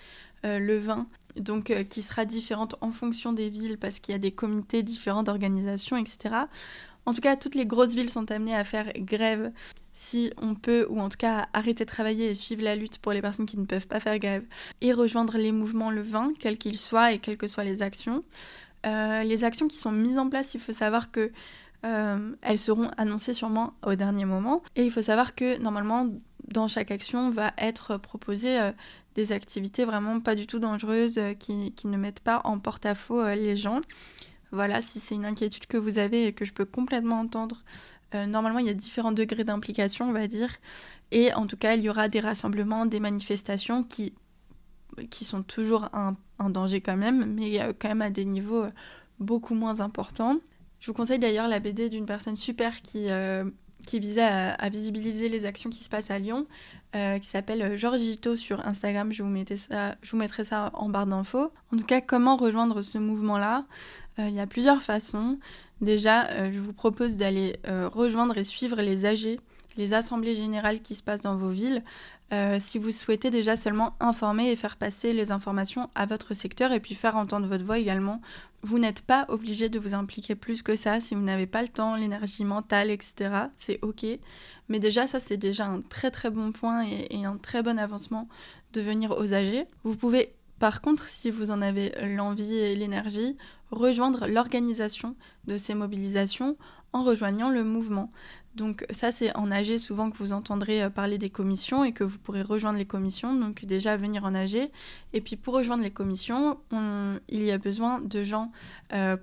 le 20, donc qui sera différente en fonction des villes parce qu'il y a des comités différents d'organisation, etc. En tout cas, toutes les grosses villes sont amenées à faire grève si on peut, ou en tout cas à arrêter de travailler et suivre la lutte pour les personnes qui ne peuvent pas faire grève, et rejoindre les mouvements le 20, quels qu'ils soient et quelles que soient les actions. Les actions qui sont mises en place, il faut savoir que elles seront annoncées sûrement au dernier moment. Et il faut savoir que normalement, dans chaque action, va être proposée des activités vraiment pas du tout dangereuses qui ne mettent pas en porte-à-faux les gens. Voilà, si c'est une inquiétude que vous avez et que je peux complètement entendre, normalement il y a différents degrés d'implication, on va dire. Et en tout cas, il y aura des rassemblements, des manifestations qui sont toujours un danger quand même, mais quand même à des niveaux beaucoup moins importants. Je vous conseille d'ailleurs la BD d'une personne super qui visait à visibiliser les actions qui se passent à Lyon, qui s'appelle Georgito sur Instagram. Je vous mettrai ça en barre d'infos. En tout cas, comment rejoindre ce mouvement-là ? Il y a plusieurs façons. Déjà, je vous propose d'aller rejoindre et suivre les AG, les assemblées générales qui se passent dans vos villes, si vous souhaitez déjà seulement informer et faire passer les informations à votre secteur et puis faire entendre votre voix également. Vous n'êtes pas obligé de vous impliquer plus que ça si vous n'avez pas le temps, l'énergie mentale, etc. C'est ok. Mais déjà, ça, c'est déjà un très très bon point et un très bon avancement de venir aux AG. Vous pouvez, par contre, si vous en avez l'envie et l'énergie, rejoindre l'organisation de ces mobilisations en rejoignant le mouvement. Donc ça, c'est en AG souvent que vous entendrez parler des commissions et que vous pourrez rejoindre les commissions, donc déjà venir en AG. Et puis pour rejoindre les commissions, il y a besoin de gens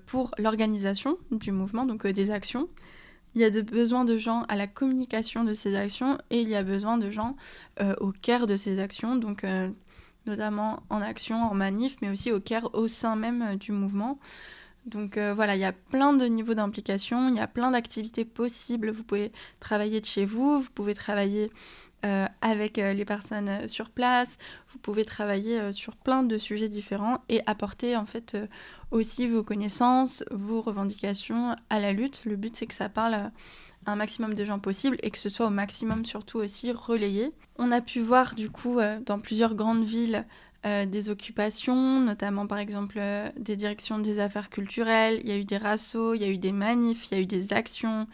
pour l'organisation du mouvement, donc des actions. Il y a besoin de gens à la communication de ces actions et il y a besoin de gens au cœur de ces actions, donc notamment en action, en manif, mais aussi au cœur au sein même du mouvement. Donc voilà, il y a plein de niveaux d'implication, il y a plein d'activités possibles. Vous pouvez travailler de chez vous, vous pouvez travailler avec les personnes sur place, vous pouvez travailler sur plein de sujets différents et apporter en fait aussi vos connaissances, vos revendications à la lutte. Le but, c'est que ça parle à un maximum de gens possible et que ce soit au maximum surtout aussi relayé. On a pu voir du coup dans plusieurs grandes villes des occupations, notamment par exemple des directions des affaires culturelles, il y a eu des rassos, il y a eu des manifs, il y a eu des actions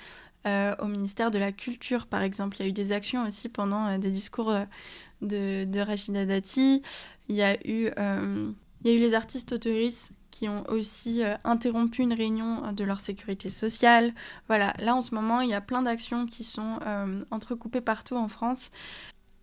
au ministère de la Culture par exemple, il y a eu des actions aussi pendant des discours de Rachida Dati, il y a eu les artistes autoristes qui ont aussi interrompu une réunion de leur sécurité sociale. Voilà, là en ce moment il y a plein d'actions qui sont entrecoupées partout en France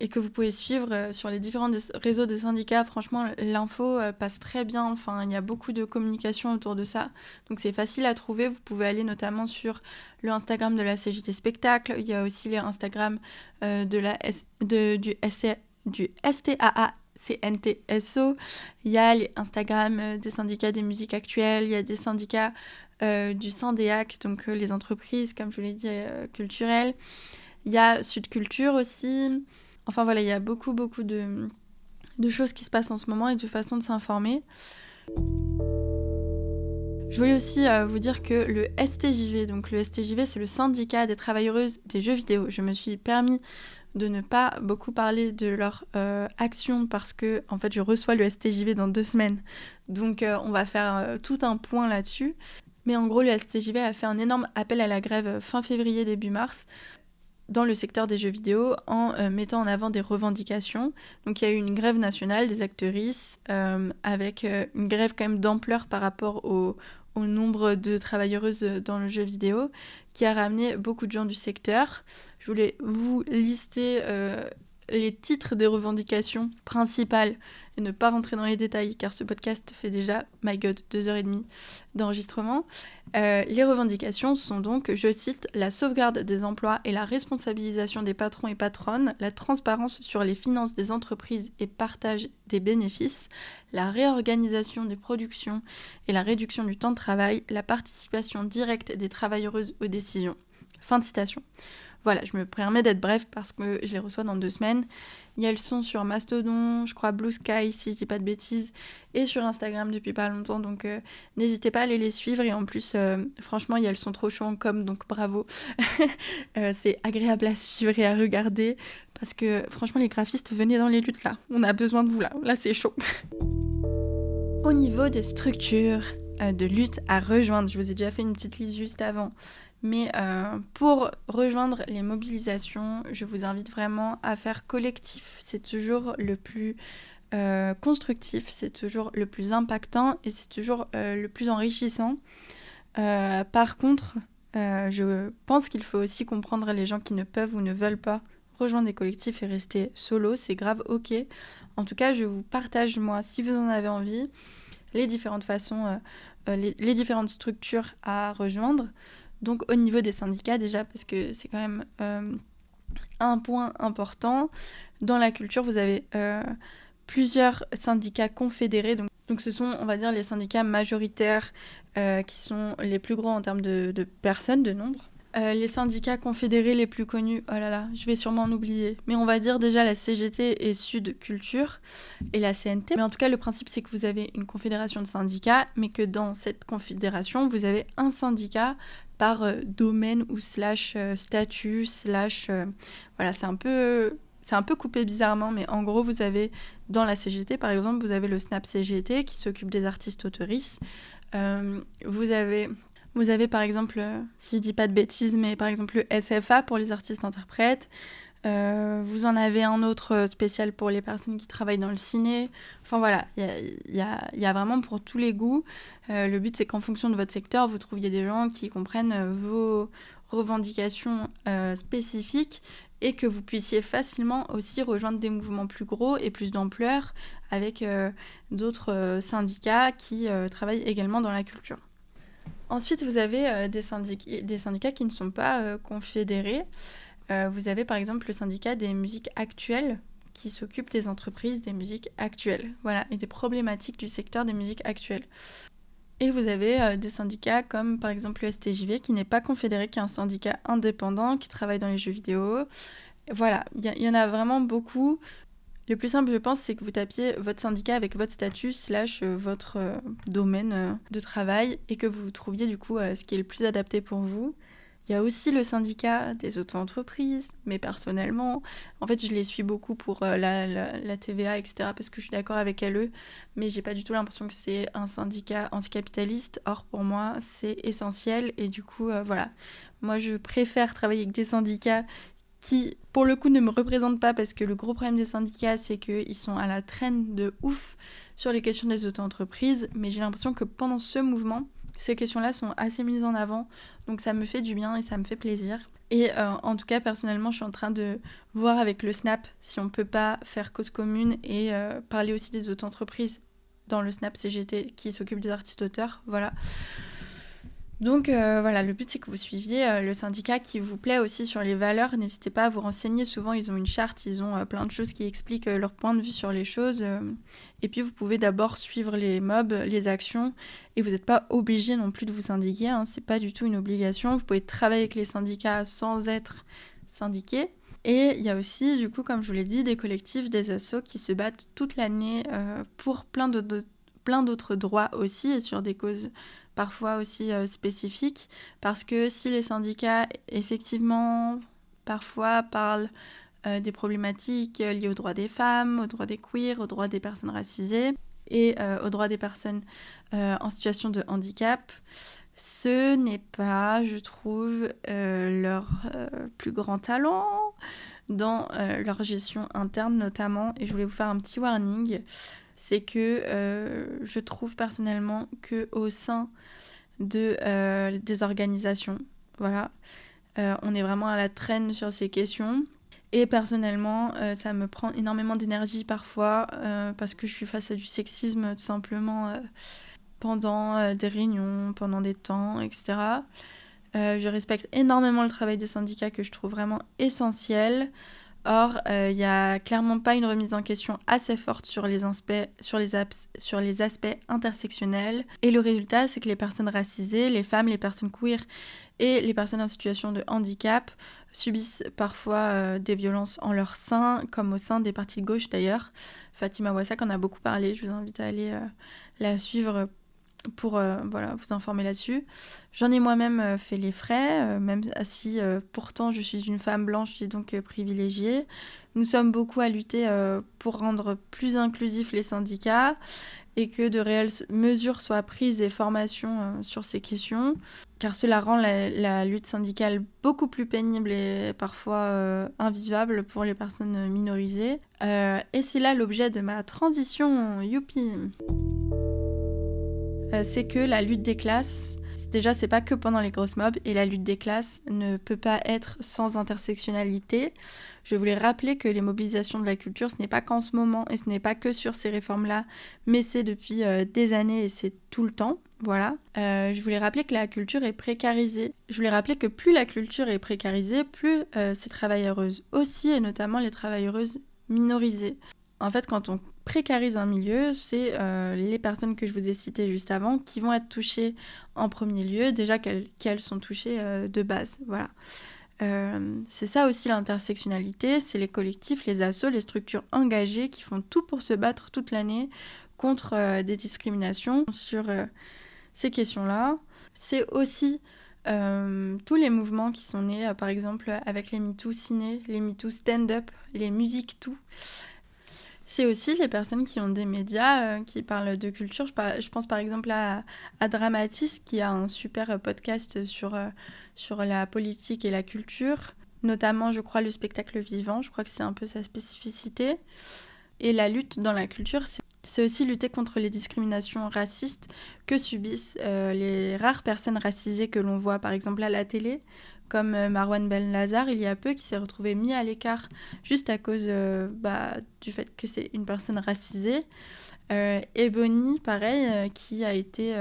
et que vous pouvez suivre sur les différents réseaux des syndicats. Franchement, l'info passe très bien. Enfin, il y a beaucoup de communication autour de ça. Donc, c'est facile à trouver. Vous pouvez aller notamment sur le Instagram de la CGT Spectacle. Il y a aussi les Instagram du STAA CNTSO. Il y a les Instagram des syndicats des musiques actuelles. Il y a des syndicats du Syndéac, donc les entreprises, comme je vous l'ai dit, culturelles. Il y a Sud Culture aussi. Enfin voilà, il y a beaucoup de choses qui se passent en ce moment et de façons de s'informer. Je voulais aussi vous dire que le STJV, donc le STJV, c'est le syndicat des travailleuses des jeux vidéo. Je me suis permis de ne pas beaucoup parler de leur action parce que en fait je reçois le STJV dans 2 semaines. Donc on va faire tout un point là-dessus. Mais en gros, le STJV a fait un énorme appel à la grève fin février, début mars, dans le secteur des jeux vidéo en mettant en avant des revendications. Donc il y a eu une grève nationale des actrices avec une grève quand même d'ampleur par rapport au nombre de travailleuses dans le jeu vidéo qui a ramené beaucoup de gens du secteur. Je voulais vous lister les titres des revendications principales et ne pas rentrer dans les détails, car ce podcast fait déjà, my god, 2h30 d'enregistrement. Les revendications sont donc, je cite, la sauvegarde des emplois et la responsabilisation des patrons et patronnes, la transparence sur les finances des entreprises et partage des bénéfices, la réorganisation des productions et la réduction du temps de travail, la participation directe des travailleuses aux décisions. Fin de citation. Voilà, je me permets d'être bref parce que je les reçois dans 2 semaines. Et elles sont sur Mastodon, je crois Blue Sky si je dis pas de bêtises, et sur Instagram depuis pas longtemps, donc n'hésitez pas à aller les suivre. Et en plus, franchement, elles sont trop chaudes en com, donc bravo. C'est agréable à suivre et à regarder parce que franchement, les graphistes, venez dans les luttes là. On a besoin de vous là c'est chaud. Au niveau des structures de lutte à rejoindre, je vous ai déjà fait une petite liste juste avant. Mais pour rejoindre les mobilisations, je vous invite vraiment à faire collectif. C'est toujours le plus constructif, c'est toujours le plus impactant et c'est toujours le plus enrichissant. Par contre, je pense qu'il faut aussi comprendre les gens qui ne peuvent ou ne veulent pas rejoindre des collectifs et rester solo. C'est grave ok. En tout cas, je vous partage, moi, si vous en avez envie, les différentes façons, les différentes structures à rejoindre. Donc au niveau des syndicats déjà, parce que c'est quand même un point important. Dans la culture, vous avez plusieurs syndicats confédérés. Donc ce sont, on va dire, les syndicats majoritaires qui sont les plus gros en termes de personnes, de nombre. Les syndicats confédérés les plus connus, oh là là, je vais sûrement en oublier. Mais on va dire déjà la CGT et Sud Culture et la CNT. Mais en tout cas, le principe, c'est que vous avez une confédération de syndicats, mais que dans cette confédération, vous avez un syndicat par domaine ou slash statut, slash... voilà, c'est un peu coupé bizarrement, mais en gros, vous avez dans la CGT, par exemple, vous avez le SNAP CGT qui s'occupe des artistes autoristes. Vous avez par exemple, si je dis pas de bêtises, mais par exemple le SFA pour les artistes interprètes. Vous en avez un autre spécial pour les personnes qui travaillent dans le ciné. Enfin voilà, il y a vraiment pour tous les goûts. Le but, c'est qu'en fonction de votre secteur, vous trouviez des gens qui comprennent vos revendications spécifiques et que vous puissiez facilement aussi rejoindre des mouvements plus gros et plus d'ampleur avec d'autres syndicats qui travaillent également dans la culture. Ensuite, vous avez des syndicats qui ne sont pas confédérés. Vous avez par exemple le syndicat des musiques actuelles qui s'occupe des entreprises des musiques actuelles, voilà, et des problématiques du secteur des musiques actuelles. Et vous avez des syndicats comme par exemple le STJV qui n'est pas confédéré, qui est un syndicat indépendant qui travaille dans les jeux vidéo. Voilà, il y en a vraiment beaucoup. Le plus simple, je pense, c'est que vous tapiez votre syndicat avec votre statut / votre domaine de travail et que vous trouviez du coup ce qui est le plus adapté pour vous. Il y a aussi le syndicat des auto-entreprises, mais personnellement, en fait, je les suis beaucoup pour la TVA, etc., parce que je suis d'accord avec eux, mais j'ai pas du tout l'impression que c'est un syndicat anticapitaliste. Or, pour moi, c'est essentiel, et du coup, voilà. Moi, je préfère travailler avec des syndicats qui, pour le coup, ne me représentent pas, parce que le gros problème des syndicats, c'est qu'ils sont à la traîne de ouf sur les questions des auto-entreprises, mais j'ai l'impression que pendant ce mouvement, ces questions-là sont assez mises en avant, donc ça me fait du bien et ça me fait plaisir. Et en tout cas, personnellement, je suis en train de voir avec le SNAP si on peut pas faire cause commune et parler aussi des auto-entreprises dans le SNAP CGT qui s'occupe des artistes-auteurs, voilà. Donc voilà, le but c'est que vous suiviez le syndicat qui vous plaît aussi sur les valeurs. N'hésitez pas à vous renseigner, souvent ils ont une charte, ils ont plein de choses qui expliquent leur point de vue sur les choses. Et puis vous pouvez d'abord suivre les mobs, les actions, et vous n'êtes pas obligé non plus de vous syndiquer, hein, c'est pas du tout une obligation. Vous pouvez travailler avec les syndicats sans être syndiqué. Et il y a aussi, du coup, comme je vous l'ai dit, des collectifs, des assos qui se battent toute l'année pour plein d'autres droits aussi et sur des causes parfois aussi spécifiques, parce que si les syndicats effectivement parfois parlent des problématiques liées aux droits des femmes, aux droits des queers, aux droits des personnes racisées et aux droits des personnes en situation de handicap, ce n'est pas, je trouve, leur plus grand talent dans leur gestion interne notamment. Et je voulais vous faire un petit warning, c'est que je trouve personnellement qu'au sein des organisations, voilà, on est vraiment à la traîne sur ces questions. Et personnellement, ça me prend énormément d'énergie parfois parce que je suis face à du sexisme tout simplement pendant des réunions, pendant des temps, etc. Je respecte énormément le travail des syndicats que je trouve vraiment essentiel. Or, il n'y a clairement pas une remise en question assez forte sur les aspects intersectionnels. Et le résultat, c'est que les personnes racisées, les femmes, les personnes queer et les personnes en situation de handicap subissent parfois des violences en leur sein, comme au sein des partis de gauche d'ailleurs. Fatima Wassak en a beaucoup parlé, je vous invite à aller la suivre pour vous informer là-dessus. J'en ai moi-même fait les frais, même si pourtant je suis une femme blanche et donc privilégiée. Nous sommes beaucoup à lutter pour rendre plus inclusifs les syndicats et que de réelles mesures soient prises et formations sur ces questions, car cela rend la lutte syndicale beaucoup plus pénible et parfois invivable pour les personnes minorisées. Et c'est là l'objet de ma transition, youpi. C'est que la lutte des classes, déjà c'est pas que pendant les grosses mobs, et la lutte des classes ne peut pas être sans intersectionnalité. Je voulais rappeler que les mobilisations de la culture, ce n'est pas qu'en ce moment, et ce n'est pas que sur ces réformes-là, mais c'est depuis des années et c'est tout le temps. Voilà. Je voulais rappeler que la culture est précarisée. Je voulais rappeler que plus la culture est précarisée, plus ces travailleuses aussi, et notamment les travailleuses minorisées. En fait, quand on précarise un milieu, c'est les personnes que je vous ai citées juste avant qui vont être touchées en premier lieu, déjà qu'elles sont touchées de base. Voilà. C'est ça aussi l'intersectionnalité, c'est les collectifs, les assos, les structures engagées qui font tout pour se battre toute l'année contre des discriminations sur ces questions-là. C'est aussi tous les mouvements qui sont nés, par exemple avec les MeToo ciné, les MeToo stand-up, les musiques tout. C'est aussi les personnes qui ont des médias qui parlent de culture. Je pense par exemple à Dramatis qui a un super podcast sur la politique et la culture, notamment je crois le spectacle vivant, je crois que c'est un peu sa spécificité. Et la lutte dans la culture, c'est aussi lutter contre les discriminations racistes que subissent les rares personnes racisées que l'on voit par exemple à la télé, comme Marwan Belnazar il y a peu, qui s'est retrouvé mis à l'écart juste à cause du fait que c'est une personne racisée. Ebony, pareil, qui a été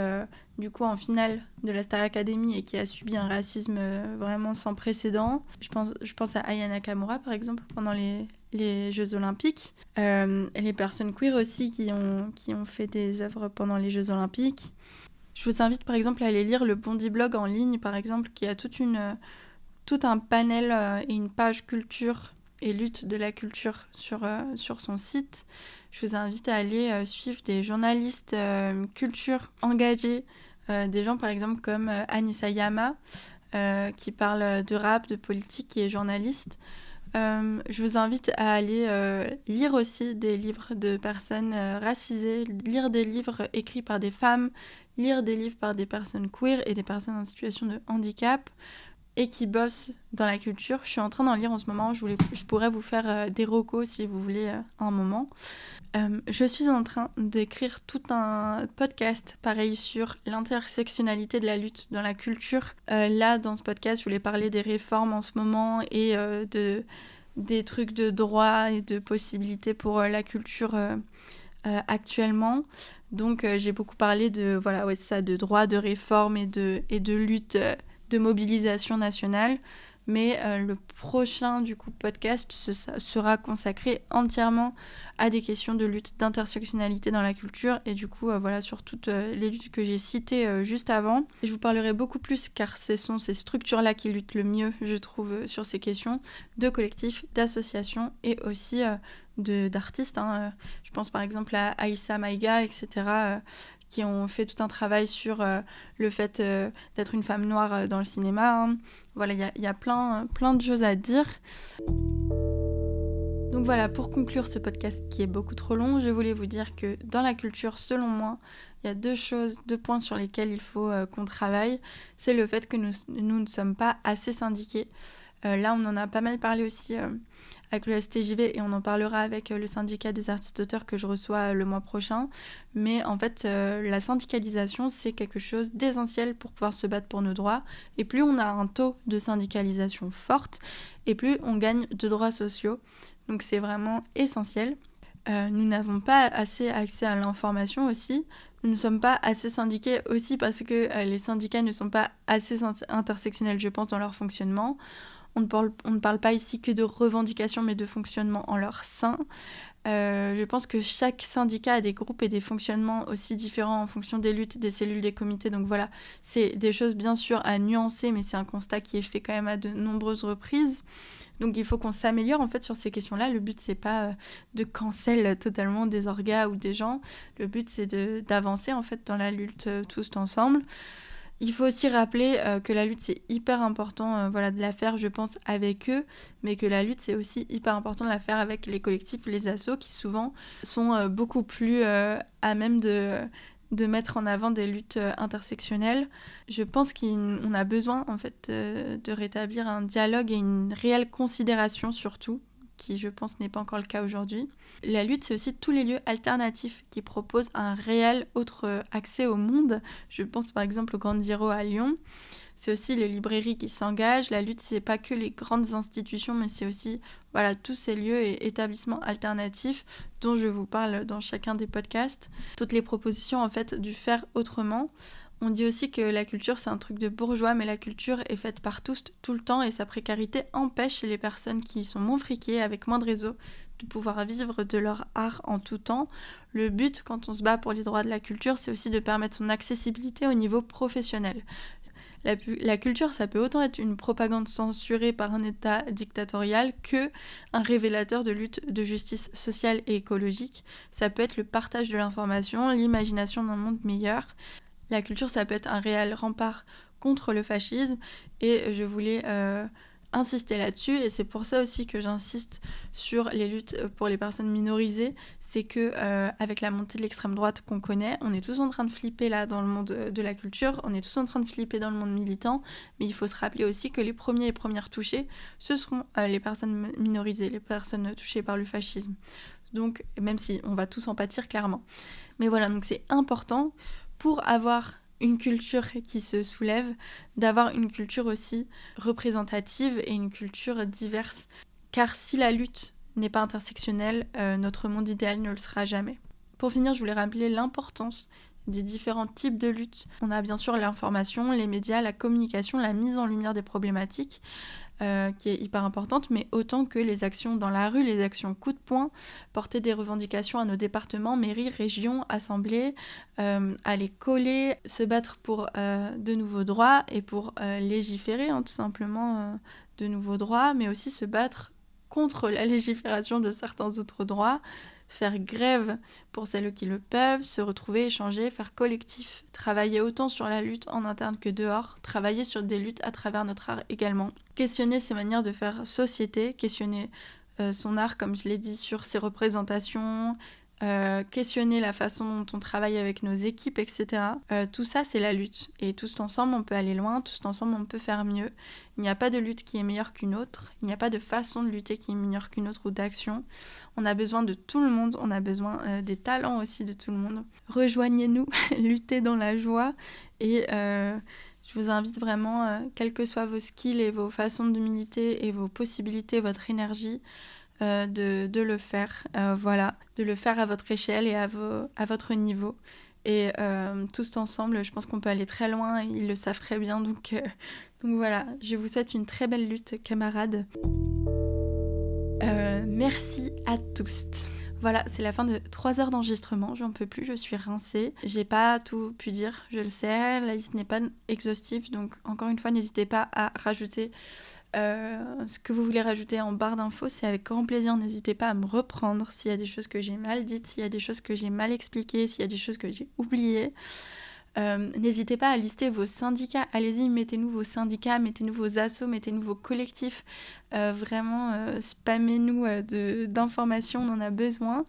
du coup en finale de la Star Academy et qui a subi un racisme vraiment sans précédent. Je pense à Aya Nakamura, par exemple, pendant les Jeux Olympiques. Les personnes queer aussi qui ont fait des œuvres pendant les Jeux Olympiques. Je vous invite par exemple à aller lire le Bondi Blog en ligne, par exemple, qui a tout un panel et une page culture et lutte de la culture sur son site. Je vous invite à aller suivre des journalistes culture engagés, des gens par exemple comme Anissa Yama, qui parle de rap, de politique, qui est journaliste. Je vous invite à aller lire aussi des livres de personnes racisées, lire des livres écrits par des femmes, lire des livres par des personnes queer et des personnes en situation de handicap et qui bossent dans la culture. Je suis en train d'en lire en ce moment, je pourrais vous faire des recos si vous voulez un moment. Je suis en train d'écrire tout un podcast pareil sur l'intersectionnalité de la lutte dans la culture. Là, dans ce podcast, je voulais parler des réformes en ce moment et des trucs de droit et de possibilités pour la culture actuellement. Donc j'ai beaucoup parlé de droit, de réforme et de lutte, de mobilisation nationale. Mais le prochain du coup podcast sera consacré entièrement à des questions de lutte d'intersectionnalité dans la culture et du coup sur toutes les luttes que j'ai citées juste avant. Et je vous parlerai beaucoup plus car ce sont ces structures-là qui luttent le mieux, je trouve, sur ces questions de collectifs, d'associations et aussi d'artistes. Je pense par exemple à Aïssa Maïga, etc., qui ont fait tout un travail sur le fait d'être une femme noire dans le cinéma. Voilà, il y a plein de choses à dire. Donc voilà, pour conclure ce podcast qui est beaucoup trop long, je voulais vous dire que dans la culture, selon moi, il y a deux points sur lesquels il faut qu'on travaille. C'est le fait que nous ne sommes pas assez syndiqués. Là, on en a pas mal parlé aussi avec le STJV et on en parlera avec le syndicat des artistes-auteurs que je reçois le mois prochain. Mais en fait, la syndicalisation, c'est quelque chose d'essentiel pour pouvoir se battre pour nos droits. Et plus on a un taux de syndicalisation forte, et plus on gagne de droits sociaux. Donc c'est vraiment essentiel. Nous n'avons pas assez accès à l'information aussi. Nous ne sommes pas assez syndiqués aussi parce que les syndicats ne sont pas assez intersectionnels, je pense, dans leur fonctionnement. On ne parle pas ici que de revendications, mais de fonctionnement en leur sein. Je pense que chaque syndicat a des groupes et des fonctionnements aussi différents en fonction des luttes, des cellules, des comités. Donc voilà, c'est des choses bien sûr à nuancer, mais c'est un constat qui est fait quand même à de nombreuses reprises. Donc il faut qu'on s'améliore en fait sur ces questions-là. Le but, c'est pas de cancel totalement des orgas ou des gens. Le but, c'est d'avancer en fait dans la lutte tous ensemble. Il faut aussi rappeler que la lutte, c'est hyper important de la faire, je pense, avec eux, mais que la lutte, c'est aussi hyper important de la faire avec les collectifs, les assos, qui souvent sont beaucoup plus à même de mettre en avant des luttes intersectionnelles. Je pense qu'on a besoin, en fait, de rétablir un dialogue et une réelle considération, surtout, qui, je pense, n'est pas encore le cas aujourd'hui. La lutte, c'est aussi tous les lieux alternatifs qui proposent un réel autre accès au monde. Je pense par exemple au Grand Zéro à Lyon. C'est aussi les librairies qui s'engagent. La lutte, c'est pas que les grandes institutions, mais c'est aussi tous ces lieux et établissements alternatifs dont je vous parle dans chacun des podcasts. Toutes les propositions, en fait, du faire autrement. On dit aussi que la culture, c'est un truc de bourgeois, mais la culture est faite par tous, tout le temps, et sa précarité empêche les personnes qui sont moins friquées, avec moins de réseaux, de pouvoir vivre de leur art en tout temps. Le but, quand on se bat pour les droits de la culture, c'est aussi de permettre son accessibilité au niveau professionnel. La culture, ça peut autant être une propagande censurée par un État dictatorial que un révélateur de lutte de justice sociale et écologique. Ça peut être le partage de l'information, l'imagination d'un monde meilleur. La culture, ça peut être un réel rempart contre le fascisme et je voulais insister là-dessus et c'est pour ça aussi que j'insiste sur les luttes pour les personnes minorisées. C'est que avec la montée de l'extrême droite qu'on connaît, on est tous en train de flipper là dans le monde de la culture, on est tous en train de flipper dans le monde militant, mais il faut se rappeler aussi que les premiers et premières touchés, ce seront les personnes minorisées, les personnes touchées par le fascisme. Donc, même si on va tous en pâtir clairement. Mais voilà, donc c'est important pour avoir une culture qui se soulève, d'avoir une culture aussi représentative et une culture diverse. Car si la lutte n'est pas intersectionnelle, notre monde idéal ne le sera jamais. Pour finir, je voulais rappeler l'importance des différents types de luttes. On a bien sûr l'information, les médias, la communication, la mise en lumière des problématiques, qui est hyper importante, mais autant que les actions dans la rue, les actions coup de poing, porter des revendications à nos départements, mairies, régions, assemblées, aller coller, se battre pour de nouveaux droits et pour légiférer, tout simplement, de nouveaux droits, mais aussi se battre contre la légifération de certains autres droits, faire grève pour celles qui le peuvent, se retrouver, échanger, faire collectif, travailler autant sur la lutte en interne que dehors, travailler sur des luttes à travers notre art également, questionner ses manières de faire société, questionner son art, comme je l'ai dit, sur ses représentations, questionner la façon dont on travaille avec nos équipes, etc. Tout ça, c'est la lutte. Et tous ensemble, on peut aller loin, tous ensemble, on peut faire mieux. Il n'y a pas de lutte qui est meilleure qu'une autre. Il n'y a pas de façon de lutter qui est meilleure qu'une autre ou d'action. On a besoin de tout le monde. On a besoin des talents aussi de tout le monde. Rejoignez-nous, luttez dans la joie. Et je vous invite vraiment, quels que soient vos skills et vos façons de militer et vos possibilités, votre énergie, de le faire, de le faire à votre échelle et à votre niveau. Et tous ensemble, je pense qu'on peut aller très loin, et ils le savent très bien, donc voilà, je vous souhaite une très belle lutte, camarades. Merci à tous. Voilà, c'est la fin de 3 heures d'enregistrement, j'en peux plus, je suis rincée. J'ai pas tout pu dire, je le sais, la liste n'est pas exhaustive, donc encore une fois, n'hésitez pas à rajouter ce que vous voulez rajouter en barre d'infos, c'est avec grand plaisir. N'hésitez pas à me reprendre s'il y a des choses que j'ai mal dites, s'il y a des choses que j'ai mal expliquées, s'il y a des choses que j'ai oubliées. N'hésitez pas à lister vos syndicats, allez-y, mettez-nous vos syndicats, mettez-nous vos assos, mettez-nous vos collectifs, vraiment spammez-nous d'informations, on en a besoin.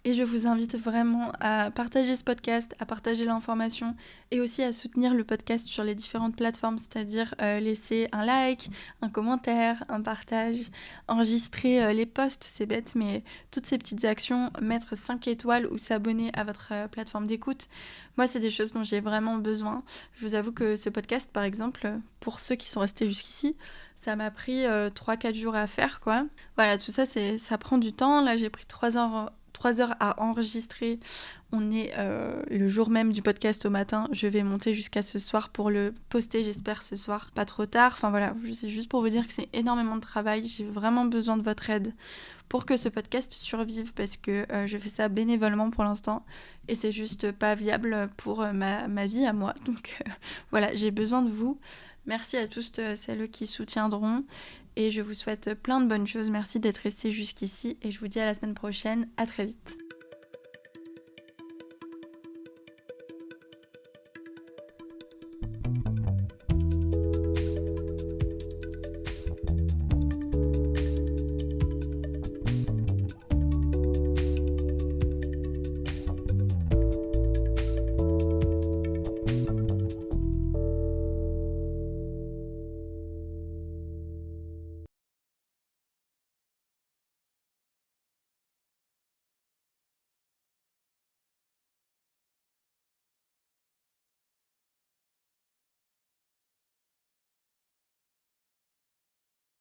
Et je vous invite vraiment à partager ce podcast, à partager l'information et aussi à soutenir le podcast sur les différentes plateformes, c'est-à-dire laisser un like, un commentaire, un partage, enregistrer les posts, c'est bête, mais toutes ces petites actions, mettre 5 étoiles ou s'abonner à votre plateforme d'écoute, moi c'est des choses dont j'ai vraiment besoin. Je vous avoue que ce podcast, par exemple, pour ceux qui sont restés jusqu'ici, ça m'a pris 3-4 jours à faire, quoi. Voilà, tout ça, ça prend du temps. Là, j'ai pris 3 heures à enregistrer. On est le jour même du podcast au matin. Je vais monter jusqu'à ce soir pour le poster, j'espère, ce soir. Pas trop tard. Enfin voilà, c'est juste pour vous dire que c'est énormément de travail. J'ai vraiment besoin de votre aide pour que ce podcast survive parce que je fais ça bénévolement pour l'instant et c'est juste pas viable pour ma vie à moi. Donc voilà, j'ai besoin de vous. Merci à tous celles qui soutiendront et je vous souhaite plein de bonnes choses. Merci d'être restés jusqu'ici et je vous dis à la semaine prochaine. À très vite.